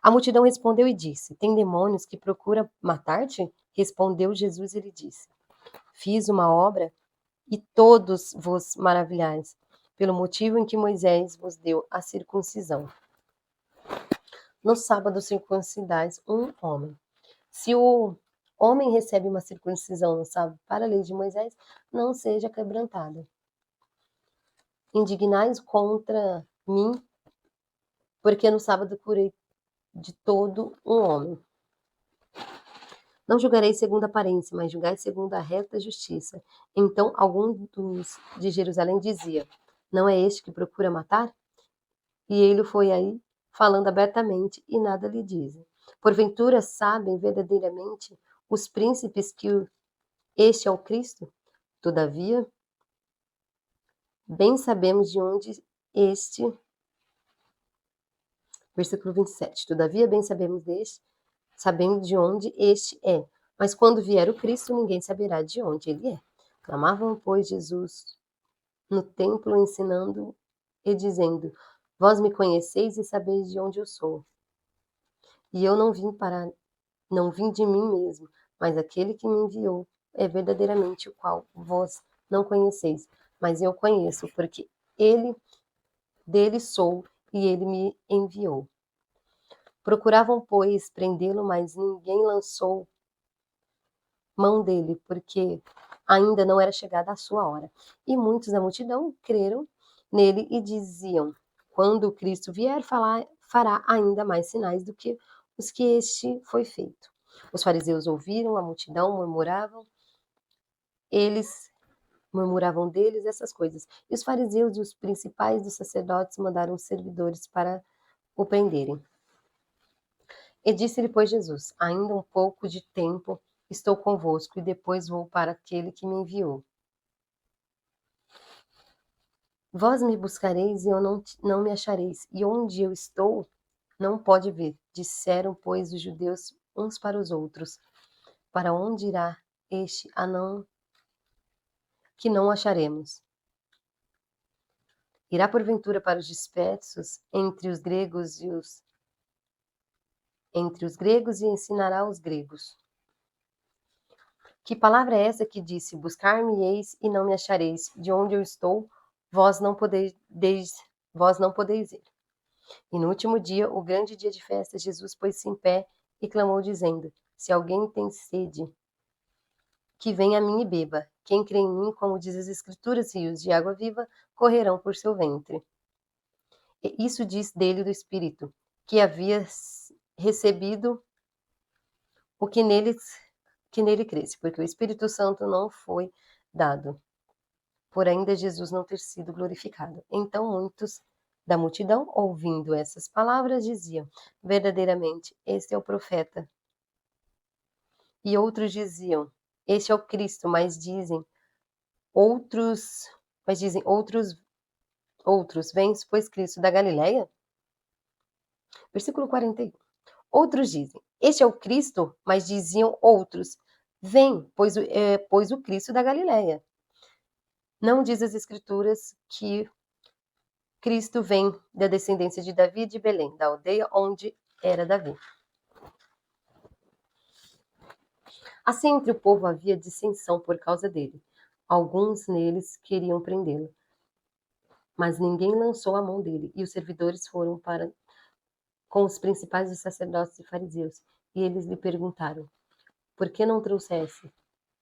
A multidão respondeu e disse: Tem demônios que procuram matar-te? Respondeu Jesus e lhe disse: Fiz uma obra e todos vos maravilhais, pelo motivo em que Moisés vos deu a circuncisão. No sábado circuncidais um homem. Se o homem recebe uma circuncisão no sábado para a lei de Moisés, não seja quebrantada. Indignais contra mim, porque no sábado curei de todo um homem. Não julgareis segundo a aparência, mas julgai segundo a reta justiça. Então algum dos de Jerusalém dizia: Não é este que procura matar? E ele foi aí falando abertamente e nada lhe dizem. Porventura sabem verdadeiramente os príncipes que este é o Cristo? Todavia, bem sabemos de onde este. Versículo 27. Todavia, bem sabemos deste, sabendo de onde este é. Mas quando vier o Cristo, ninguém saberá de onde ele é. Clamavam, pois, Jesus no templo, ensinando e dizendo: Vós me conheceis e sabeis de onde eu sou. E eu não vim de mim mesmo, mas aquele que me enviou é verdadeiramente o qual vós não conheceis, mas eu conheço, porque ele dele sou e ele me enviou. Procuravam, pois, prendê-lo, mas ninguém lançou mão dele, porque ainda não era chegada a sua hora. E muitos da multidão creram nele e diziam: Quando o Cristo vier, fará ainda mais sinais do que os que este foi feito. Os fariseus ouviram a multidão, eles murmuravam deles essas coisas. E os fariseus e os principais dos sacerdotes mandaram os servidores para o prenderem. E disse-lhe, pois, Jesus: Ainda um pouco de tempo estou convosco, e depois vou para aquele que me enviou. Vós me buscareis e eu não me achareis, e onde eu estou, não pode vir. Disseram, pois, os judeus uns para os outros: Para onde irá este que não acharemos? Irá porventura para os dispersos entre os gregos e ensinará os gregos. Que palavra é essa que disse: Buscar-me-eis e não me achareis, de onde eu estou, vós não podeis ir. E no último dia, o grande dia de festa, Jesus pôs-se em pé e clamou, dizendo: Se alguém tem sede, que venha a mim e beba. Quem crê em mim, como diz as Escrituras, rios de água viva correrão por seu ventre. E isso diz dele do Espírito, que havia recebido o que nele cresce, porque o Espírito Santo não foi dado, por ainda Jesus não ter sido glorificado. Então muitos da multidão, ouvindo essas palavras, diziam: Verdadeiramente, este é o profeta. E outros diziam: Este é o Cristo, mas dizem outros, vens, pois Cristo da Galileia? Versículo 41. Outros dizem: Este é o Cristo, mas diziam outros: Vem, pois o Cristo da Galileia. Não diz as Escrituras que Cristo vem da descendência de Davi de Belém, da aldeia onde era Davi. Assim, entre o povo havia dissensão por causa dele. Alguns neles queriam prendê-lo, mas ninguém lançou a mão dele, e os servidores foram para com os principais dos sacerdotes e fariseus, e eles lhe perguntaram: Por que não trouxesse?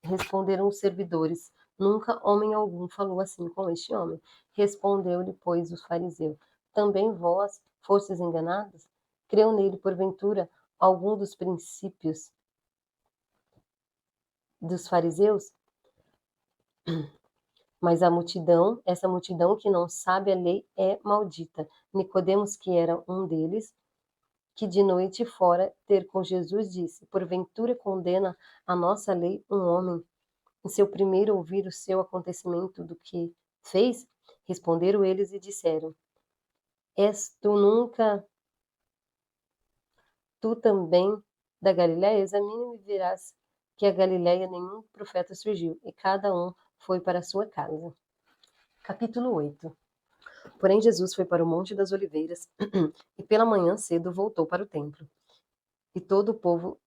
Responderam os servidores: Nunca homem algum falou assim com este homem. Respondeu-lhe, pois, os fariseus: Também vós fostes enganados? Creu nele, porventura, algum dos princípios dos fariseus, mas essa multidão que não sabe a lei é maldita. Nicodemos, que era um deles, que de noite fora ter com Jesus, disse: Porventura condena a nossa lei um homem em seu primeiro ouvir o seu acontecimento do que fez? Responderam eles e disseram: És tu nunca, tu também da Galiléia? Examina e verás que a Galiléia nenhum profeta surgiu, e cada um foi para a sua casa. Capítulo 8. Porém Jesus foi para o Monte das Oliveiras e pela manhã cedo voltou para o templo. E todo o povo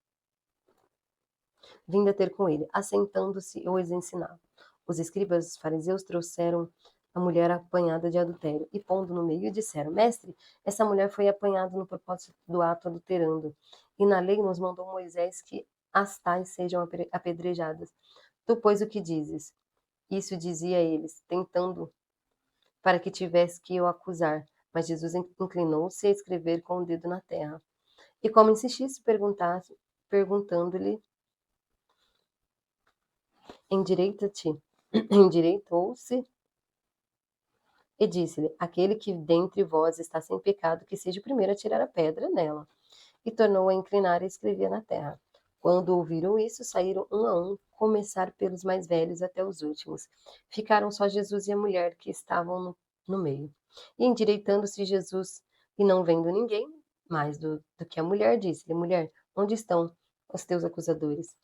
vinha ter com ele, assentando-se, o ensinava. Os escribas e os fariseus trouxeram a mulher apanhada de adultério e, pondo no meio, disseram: Mestre, essa mulher foi apanhada no propósito do ato adulterando. E na lei nos mandou Moisés que as tais sejam apedrejadas. Tu, pois, o que dizes? Isso dizia a eles, tentando para que tivesse que o acusar. Mas Jesus inclinou-se a escrever com o dedo na terra. E como insistisse, perguntando-lhe, endireitou-se e disse-lhe: Aquele que dentre vós está sem pecado, que seja o primeiro a tirar a pedra nela. E tornou a inclinar e escrevia na terra. Quando ouviram isso, saíram um a um, começar pelos mais velhos até os últimos. Ficaram só Jesus e a mulher que estavam no meio. E endireitando-se Jesus, e não vendo ninguém mais do que a mulher, disse-lhe: Mulher, onde estão os teus acusadores?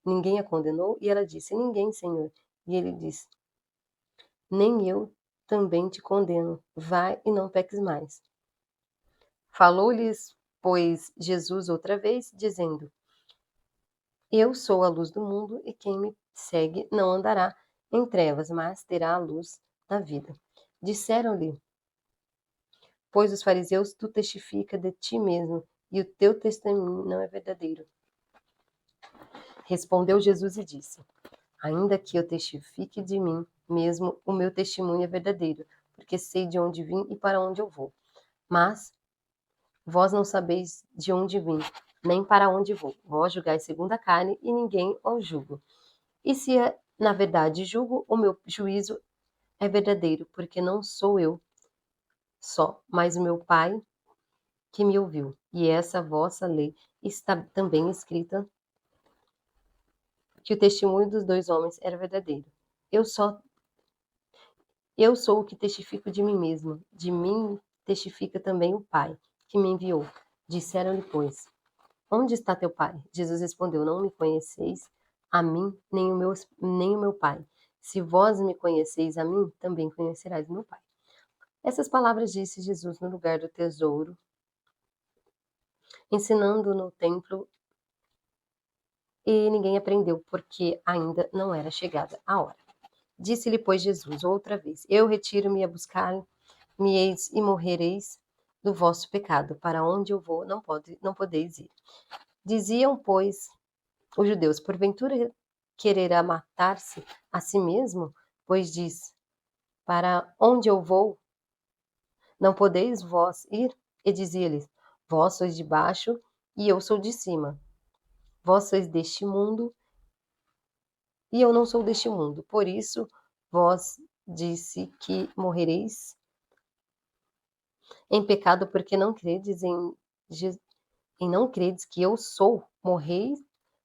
Ninguém a condenou? E ela disse: Ninguém, Senhor. E ele disse: Nem eu também te condeno. Vai e não peques mais. Falou-lhes, pois, Jesus outra vez, dizendo: Eu sou a luz do mundo, e quem me segue não andará em trevas, mas terá a luz da vida. Disseram-lhe, pois, os fariseus: Tu testifica de ti mesmo, e o teu testemunho não é verdadeiro. Respondeu Jesus e disse: Ainda que eu testifique de mim mesmo, o meu testemunho é verdadeiro, porque sei de onde vim e para onde eu vou. Mas vós não sabeis de onde vim, nem para onde vou. Vós julgais segundo a carne, e ninguém o julgo. E se na verdade julgo, o meu juízo é verdadeiro, porque não sou eu só, mas o meu Pai que me ouviu. E essa vossa lei está também escrita, que o testemunho dos dois homens era verdadeiro. Eu sou o que testifico de mim mesmo. De mim testifica também o Pai que me enviou. Disseram-lhe, pois: Onde está teu pai? Jesus respondeu: Não me conheceis a mim, nem o meu pai. Se vós me conheceis a mim, também conhecerás o meu pai. Essas palavras disse Jesus no lugar do tesouro, ensinando no templo, e ninguém aprendeu, porque ainda não era chegada a hora. Disse-lhe, pois, Jesus outra vez: Eu retiro-me a buscar-me-eis e morrereis do vosso pecado. Para onde eu vou, não podeis ir. Diziam, pois, os judeus: Porventura quererá matar-se a si mesmo? Pois diz: Para onde eu vou, não podeis vós ir? E dizia-lhes: Vós sois de baixo, e eu sou de cima. Vós sois deste mundo, e eu não sou deste mundo. Por isso vós disse que morrereis em pecado, porque não credes em não credes que eu sou,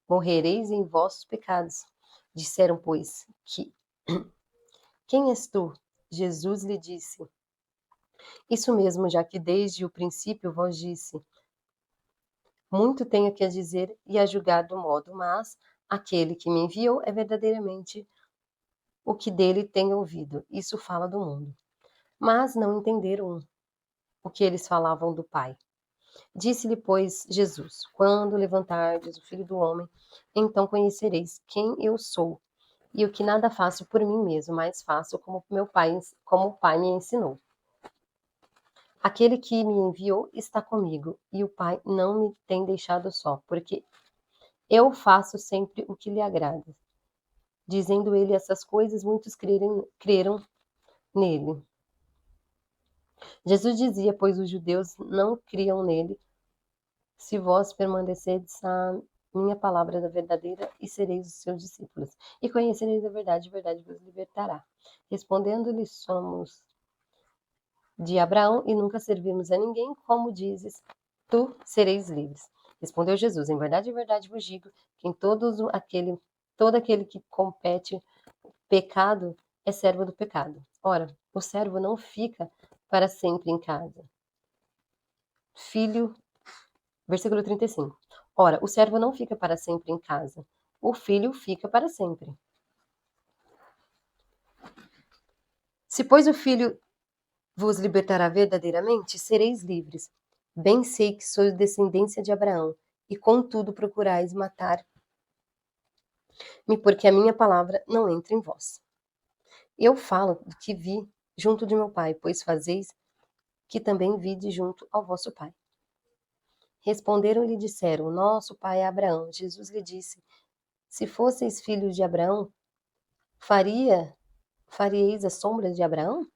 morrereis em vossos pecados. Disseram, pois, que quem és tu? Jesus lhe disse: Isso mesmo, já que desde o princípio vos disse. Muito tenho que a dizer e a julgar do modo, mas aquele que me enviou é verdadeiramente o que dele tenho ouvido. Isso fala do mundo. Mas não entenderam o que eles falavam do Pai. Disse-lhe, pois, Jesus: Quando levantardes o Filho do Homem, então conhecereis quem eu sou, e o que nada faço por mim mesmo, mas faço como o Pai me ensinou. Aquele que me enviou está comigo, e o Pai não me tem deixado só, porque eu faço sempre o que lhe agrada. Dizendo ele essas coisas, muitos creram nele. Jesus dizia, pois os judeus não criam nele, se vós permanecerdes minha palavra da verdadeira e sereis os seus discípulos. E conhecereis a verdade vos libertará. Respondendo-lhe, somos de Abraão e nunca servimos a ninguém, como dizes, tu sereis livres. Respondeu Jesus, em verdade vos digo, que em todo aquele que compete pecado é servo do pecado. Ora, o servo não fica para sempre em casa. Versículo 35. Ora, o servo não fica para sempre em casa. O filho fica para sempre. Se, pois, o filho vos libertará verdadeiramente, sereis livres. Bem sei que sois descendência de Abraão, e contudo procurais matar-me, porque a minha palavra não entra em vós. Eu falo do que vi junto de meu pai, pois fazeis que também vide junto ao vosso pai. Responderam-lhe e disseram, nosso pai é Abraão. Jesus lhe disse, se fosseis filhos de Abraão, faríeis a sombra de Abraão?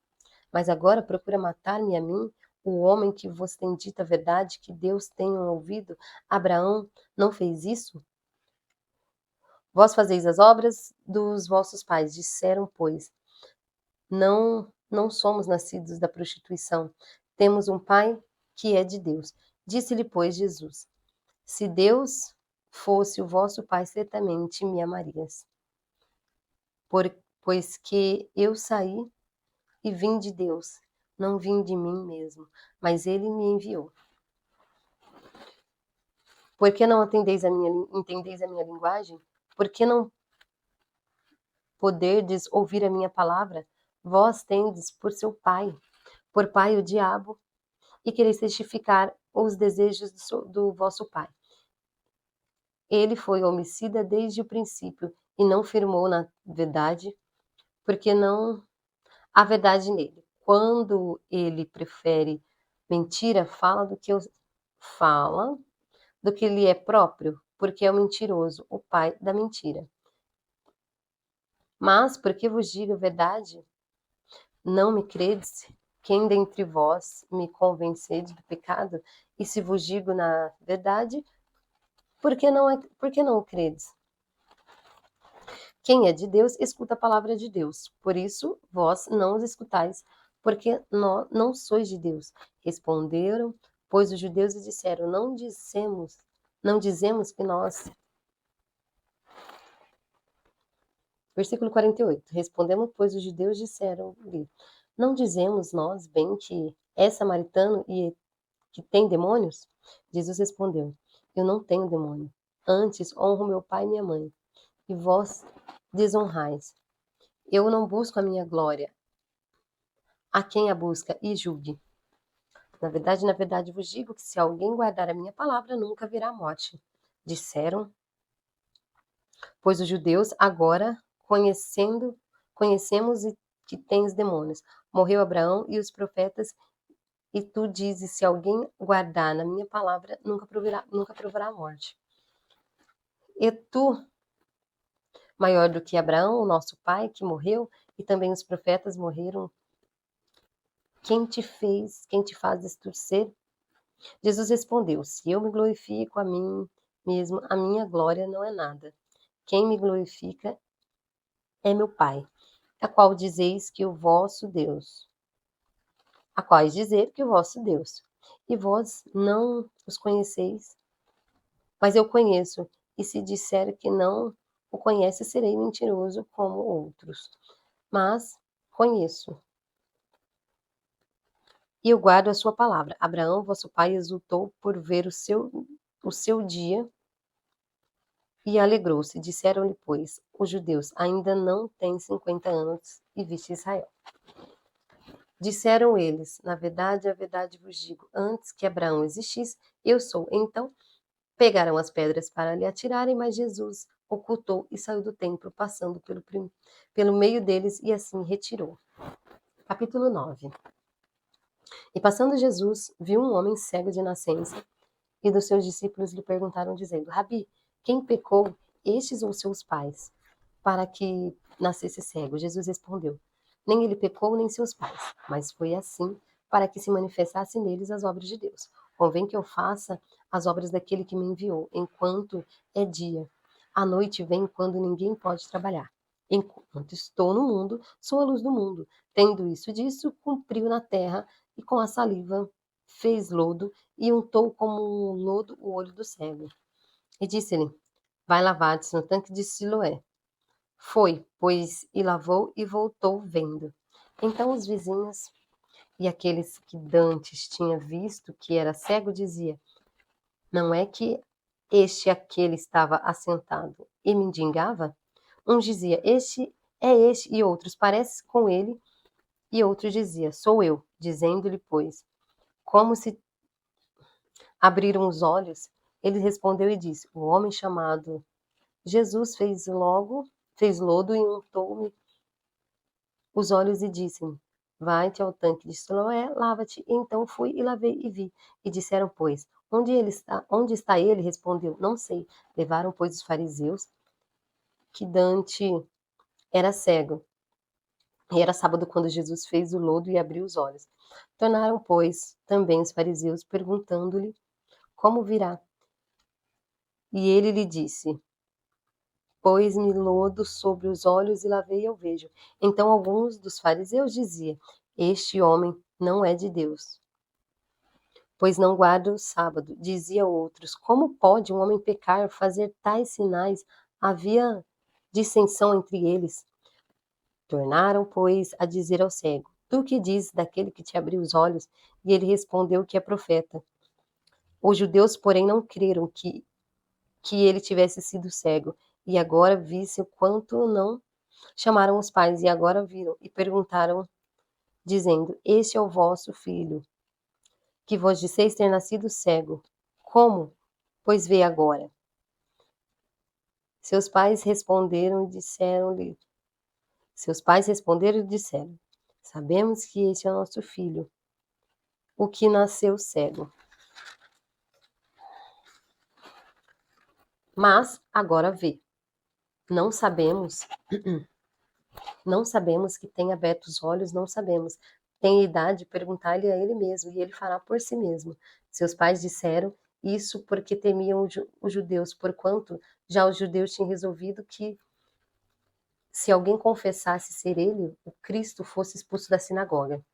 Mas agora procura matar-me a mim, o homem que vos tem dito a verdade, que Deus tenha ouvido. Abraão não fez isso? Vós fazeis as obras dos vossos pais. Disseram, pois, não somos nascidos da prostituição. Temos um pai que é de Deus. Disse-lhe, pois, Jesus, se Deus fosse o vosso pai, certamente me amarias. Pois que eu saí e vim de Deus, não vim de mim mesmo, mas ele me enviou. Por que não entendeis a minha linguagem? Por que não poderdes ouvir a minha palavra? Vós tendes por seu pai, por pai o diabo, e quereis testificar os desejos do vosso pai. Ele foi homicida desde o princípio e não firmou na verdade, porque não há verdade nele. Quando ele prefere mentira, fala do que lhe é próprio, porque é o mentiroso, o pai da mentira. Mas, porque vos digo a verdade, não me credes? Quem dentre vós me convencede do pecado? E se vos digo na verdade, por que não o credes? Quem é de Deus, escuta a palavra de Deus. Por isso, vós não os escutais, porque não sois de Deus. Responderam, pois os judeus lhe disseram, não dizemos que nós... Versículo 48. Respondemos, pois os judeus disseram-lhe, não dizemos nós bem que é samaritano e que tem demônios? Jesus respondeu, eu não tenho demônio. Antes honro meu pai e minha mãe, e vós desonrais. Eu não busco a minha glória. A quem a busca e julgue. Na verdade vos digo que se alguém guardar a minha palavra, nunca verá morte. Disseram, pois os judeus agora conhecemos que tens demônios. Morreu Abraão e os profetas, e tu dizes, se alguém guardar na minha palavra, nunca provará a morte. E tu, maior do que Abraão, o nosso pai, que morreu, e também os profetas morreram, quem te faz esturcer? Jesus respondeu, se eu me glorifico a mim mesmo, a minha glória não é nada. Quem me glorifica é meu Pai, a qual dizeis que o vosso Deus. A qual dizer que o vosso Deus. E vós não os conheceis, mas eu conheço, e se disser que não o conhece, serei mentiroso como outros. Mas conheço. E eu guardo a sua palavra. Abraão, vosso pai, exultou por ver o seu dia e alegrou-se. Disseram-lhe, pois, os judeus, ainda não tem 50 anos e viste Israel. Disseram eles, na verdade, a verdade vos digo, antes que Abraão existisse, eu sou. Então, pegaram as pedras para lhe atirarem, mas Jesus ocultou e saiu do templo, passando pelo meio deles e assim retirou. Capítulo 9. E passando Jesus, viu um homem cego de nascença, e dos seus discípulos lhe perguntaram, dizendo, Rabi, quem pecou, estes ou seus pais, para que nascesse cego? Jesus respondeu, nem ele pecou, nem seus pais, mas foi assim para que se manifestasse neles as obras de Deus. Convém que eu faça as obras daquele que me enviou, enquanto é dia. A noite vem quando ninguém pode trabalhar. Enquanto estou no mundo, sou a luz do mundo. Tendo isso disso, cumpriu na terra e com a saliva fez lodo e untou como um lodo o olho do cego. E disse-lhe: vai lavar-te no tanque de Siloé. Foi, pois, e lavou e voltou vendo. Então os vizinhos e aqueles que dantes tinha visto que era cego dizia: não é que este aquele estava assentado e mendigava? Um dizia: este é este, e outros: parece com ele, e outro dizia: sou eu, dizendo-lhe, pois, como se abriram os olhos. Ele respondeu e disse: o homem chamado Jesus fez lodo e untou-me os olhos e disse-me: vai-te ao tanque de Siloé, lava-te. Então fui e lavei e vi. E disseram, pois, onde ele está? Onde está ele? Respondeu: não sei. Levaram, pois, os fariseus, que Dante era cego. E era sábado quando Jesus fez o lodo e abriu os olhos. Tornaram, pois, também os fariseus, perguntando-lhe como virá. E ele lhe disse: pôs-me lodo sobre os olhos e lavei e eu vejo. Então alguns dos fariseus diziam: este homem não é de Deus, pois não guarda o sábado. Dizia outros: como pode um homem pecar, fazer tais sinais? Havia dissensão entre eles. Tornaram, pois, a dizer ao cego: tu que dizes daquele que te abriu os olhos? E ele respondeu que é profeta. Os judeus, porém, não creram que ele tivesse sido cego, e agora visse o quanto não chamaram os pais, e agora viram, e perguntaram, dizendo: este é o vosso filho, que vos disseis ter nascido cego. Como? Pois vê agora. Seus pais responderam e disseram-lhe: sabemos que este é o nosso filho, o que nasceu cego. Mas agora vê. Não sabemos, não sabemos que tem aberto os olhos, não sabemos. Tem idade, perguntar-lhe a ele mesmo, e ele fará por si mesmo. Seus pais disseram isso porque temiam os judeus, porquanto já os judeus tinham resolvido que, se alguém confessasse ser ele, o Cristo, fosse expulso da sinagoga.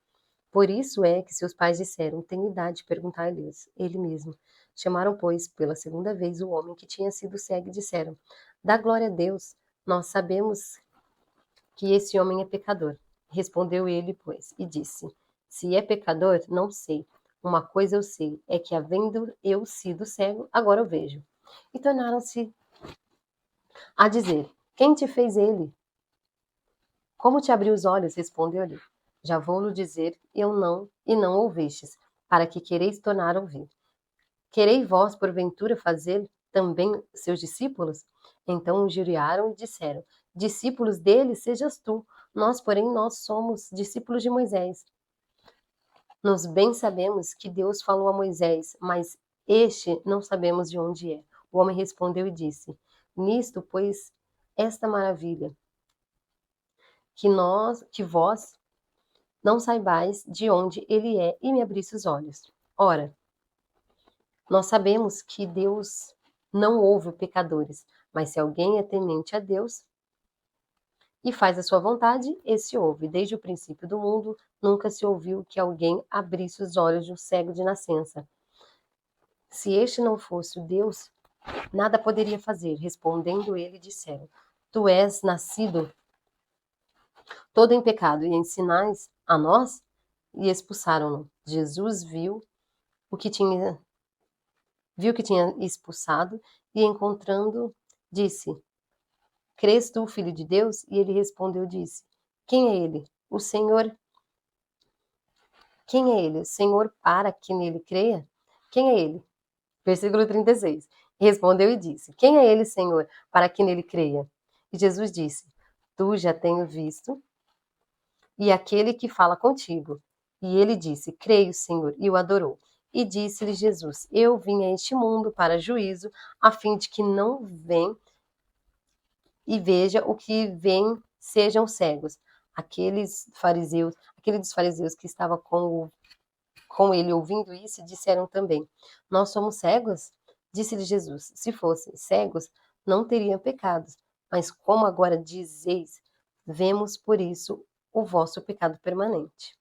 Por isso é que seus pais disseram: tem idade, perguntar-lhes ele mesmo. Chamaram, pois, pela segunda vez o homem que tinha sido cego e disseram: dá glória a Deus, nós sabemos que esse homem é pecador. Respondeu ele, pois, e disse: se é pecador, não sei. Uma coisa eu sei, é que havendo eu sido cego, agora eu vejo. E tornaram-se a dizer: quem te fez ele? Como te abriu os olhos? Respondeu-lhe: já vou-lo dizer, e não ouvistes, para que quereis tornar a ouvir. Quereis vós, porventura, fazer também seus discípulos? Então o injuriaram e disseram: discípulos dele sejas tu, nós somos discípulos de Moisés. Nós bem sabemos que Deus falou a Moisés, mas este não sabemos de onde é. O homem respondeu e disse: nisto, pois, esta maravilha, que vós não saibais de onde ele é, e me abrisse os olhos. Ora, nós sabemos que Deus não ouve pecadores, mas se alguém é temente a Deus e faz a sua vontade, esse ouve. Desde o princípio do mundo, nunca se ouviu que alguém abrisse os olhos de um cego de nascença. Se este não fosse o Deus, nada poderia fazer. Respondendo ele, disseram: tu és nascido todo em pecado, e ensinais a nós? E expulsaram-no. Jesus viu que tinha expulsado, e encontrando, disse: crês tu, filho de Deus? E ele respondeu, disse: quem é ele? O Senhor. Quem é ele? O Senhor, para que nele creia? Quem é ele? Versículo 36. Respondeu e disse: quem é ele, Senhor, para que nele creia? E Jesus disse: tu já tenho visto, e aquele que fala contigo. E ele disse: creio, Senhor, e o adorou. E disse-lhe Jesus: eu vim a este mundo para juízo, a fim de que não venha e veja o que vem sejam cegos. Aquele dos fariseus que estava com com ele ouvindo isso, disseram também: Nós somos cegos? Disse-lhe Jesus: Se fossem cegos, não teriam pecados. Mas como agora dizeis, vemos por isso o vosso pecado permanente.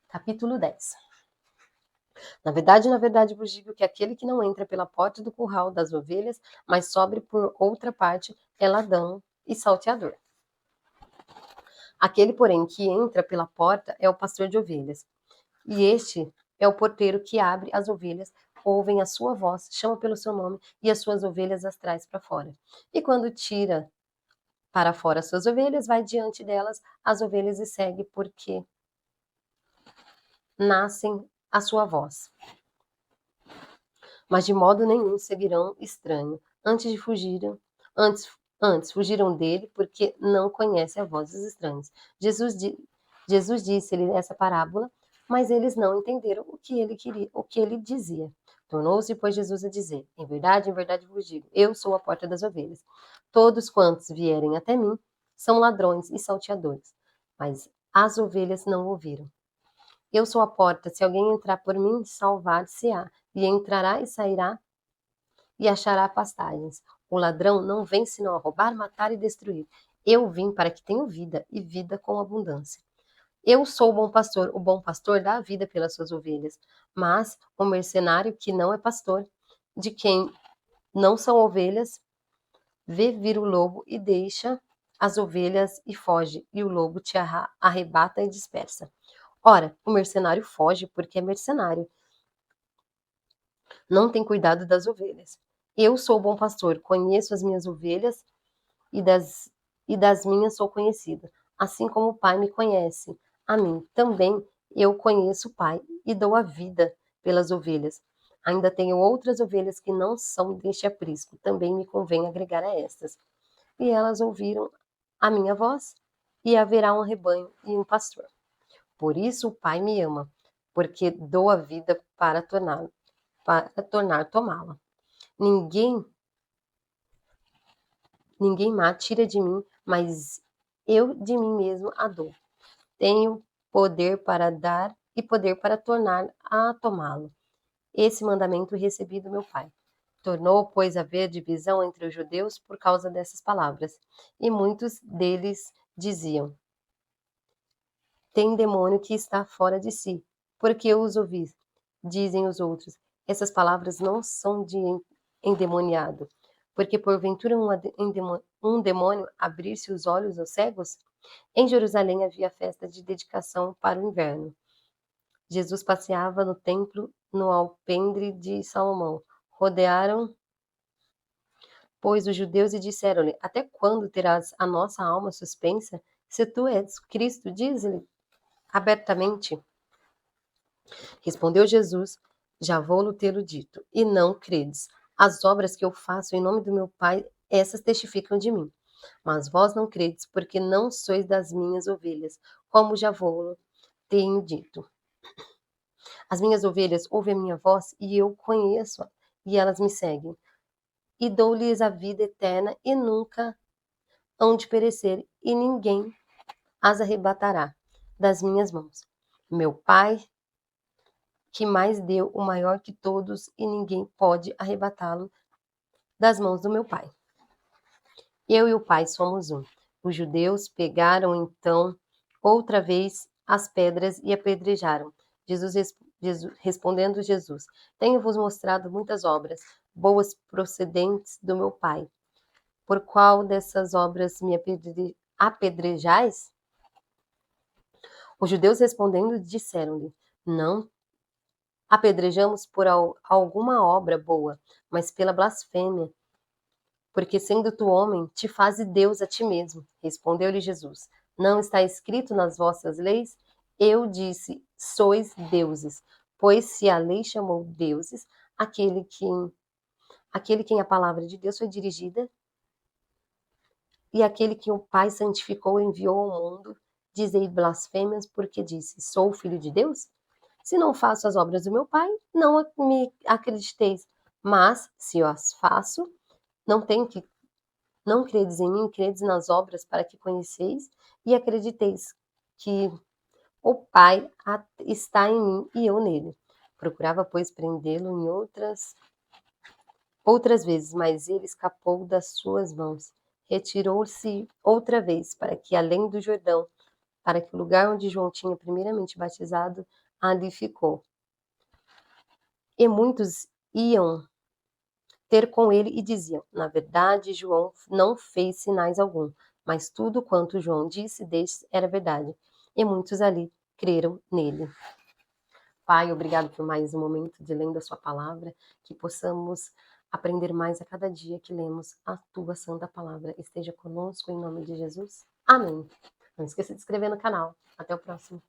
Capítulo 10. Na verdade vos digo que aquele que não entra pela porta do curral das ovelhas, mas sobe por outra parte, é ladrão e salteador. Aquele, porém, que entra pela porta é o pastor de ovelhas. E este é o porteiro que abre as ovelhas, ouvem a sua voz, chama pelo seu nome, e as suas ovelhas as traz para fora. E quando tira para fora as suas ovelhas, vai diante delas as ovelhas e segue, porque nascem a sua voz. Mas de modo nenhum seguirão estranho. Antes fugiram dele, porque não conhecem a voz dos estranhos. Jesus disse-lhe essa parábola, mas eles não entenderam o que ele dizia. Tornou-se, pois, Jesus a dizer: em verdade vos digo, eu sou a porta das ovelhas. Todos quantos vierem até mim são ladrões e salteadores, mas as ovelhas não ouviram. Eu sou a porta, se alguém entrar por mim, salvar-se-á, e entrará e sairá e achará pastagens. O ladrão não vem senão a roubar, matar e destruir. Eu vim para que tenham vida, e vida com abundância. Eu sou o bom pastor dá a vida pelas suas ovelhas. Mas o mercenário que não é pastor, de quem não são ovelhas, vê vir o lobo e deixa as ovelhas e foge, e o lobo te arrebata e dispersa. Ora, o mercenário foge porque é mercenário, não tem cuidado das ovelhas. Eu sou o bom pastor, conheço as minhas ovelhas e das minhas sou conhecida, assim como o Pai me conhece. A mim também eu conheço o Pai e dou a vida pelas ovelhas. Ainda tenho outras ovelhas que não são deste aprisco, também me convém agregar a estas. E elas ouviram a minha voz, e haverá um rebanho e um pastor. Por isso o Pai me ama, porque dou a vida para tornar tomá-la. Ninguém tira de mim, mas eu de mim mesmo a dou. Tenho poder para dar e poder para tornar a tomá-lo. Esse mandamento recebi do meu Pai. Tornou, pois, a haver divisão entre os judeus por causa dessas palavras. E muitos deles diziam: Tem demônio que está fora de si. Porque eu os ouvi? Dizem os outros: Essas palavras não são de endemoniado. Porque porventura um demônio abrir-se os olhos aos cegos? Em Jerusalém havia festa de dedicação para o inverno. Jesus passeava no templo no alpendre de Salomão. Rodearam, pois, os judeus e disseram-lhe: Até quando terás a nossa alma suspensa? Se tu és Cristo, diz-lhe abertamente. Respondeu Jesus: Já vou-lo tê-lo dito, e não credes. As obras que eu faço em nome do meu Pai, essas testificam de mim. Mas vós não credes, porque não sois das minhas ovelhas, como já vou-lo tenho dito. As minhas ovelhas ouvem a minha voz, e eu conheço, e elas me seguem. E dou-lhes a vida eterna, e nunca hão de perecer, e ninguém as arrebatará das minhas mãos. Meu Pai que mais deu o maior que todos, e ninguém pode arrebatá-lo das mãos do meu Pai. Eu e o Pai somos um. Os judeus pegaram então outra vez as pedras e apedrejaram. Respondendo Jesus: Tenho-vos mostrado muitas obras boas procedentes do meu Pai. Por qual dessas obras me apedrejais? Os judeus respondendo disseram-lhe: Não apedrejamos por alguma obra boa, mas pela blasfêmia, porque sendo tu homem, te faze Deus a ti mesmo. Respondeu-lhe Jesus: Não está escrito nas vossas leis? Eu disse: Sois deuses. Pois se a lei chamou deuses, aquele quem a palavra de Deus foi dirigida, e aquele que o Pai santificou e enviou ao mundo, dizei blasfêmias, porque disse: Sou o filho de Deus? Se não faço as obras do meu Pai, não me acrediteis. Mas, se eu as faço, não credes em mim, credes nas obras para que conheceis e acrediteis que O Pai está em mim e eu nele. Procurava, pois, prendê-lo em outras vezes, mas ele escapou das suas mãos. Retirou-se outra vez, para que além do Jordão, para que o lugar onde João tinha primeiramente batizado, ali ficou. E muitos iam ter com ele e diziam: na verdade, João não fez sinais algum, mas tudo quanto João disse destes era verdade. E muitos ali creram nele. Pai, obrigado por mais um momento de lendo a sua palavra, que possamos aprender mais a cada dia que lemos a tua santa palavra. Esteja conosco em nome de Jesus. Amém. Não esqueça de se inscrever no canal. Até o próximo.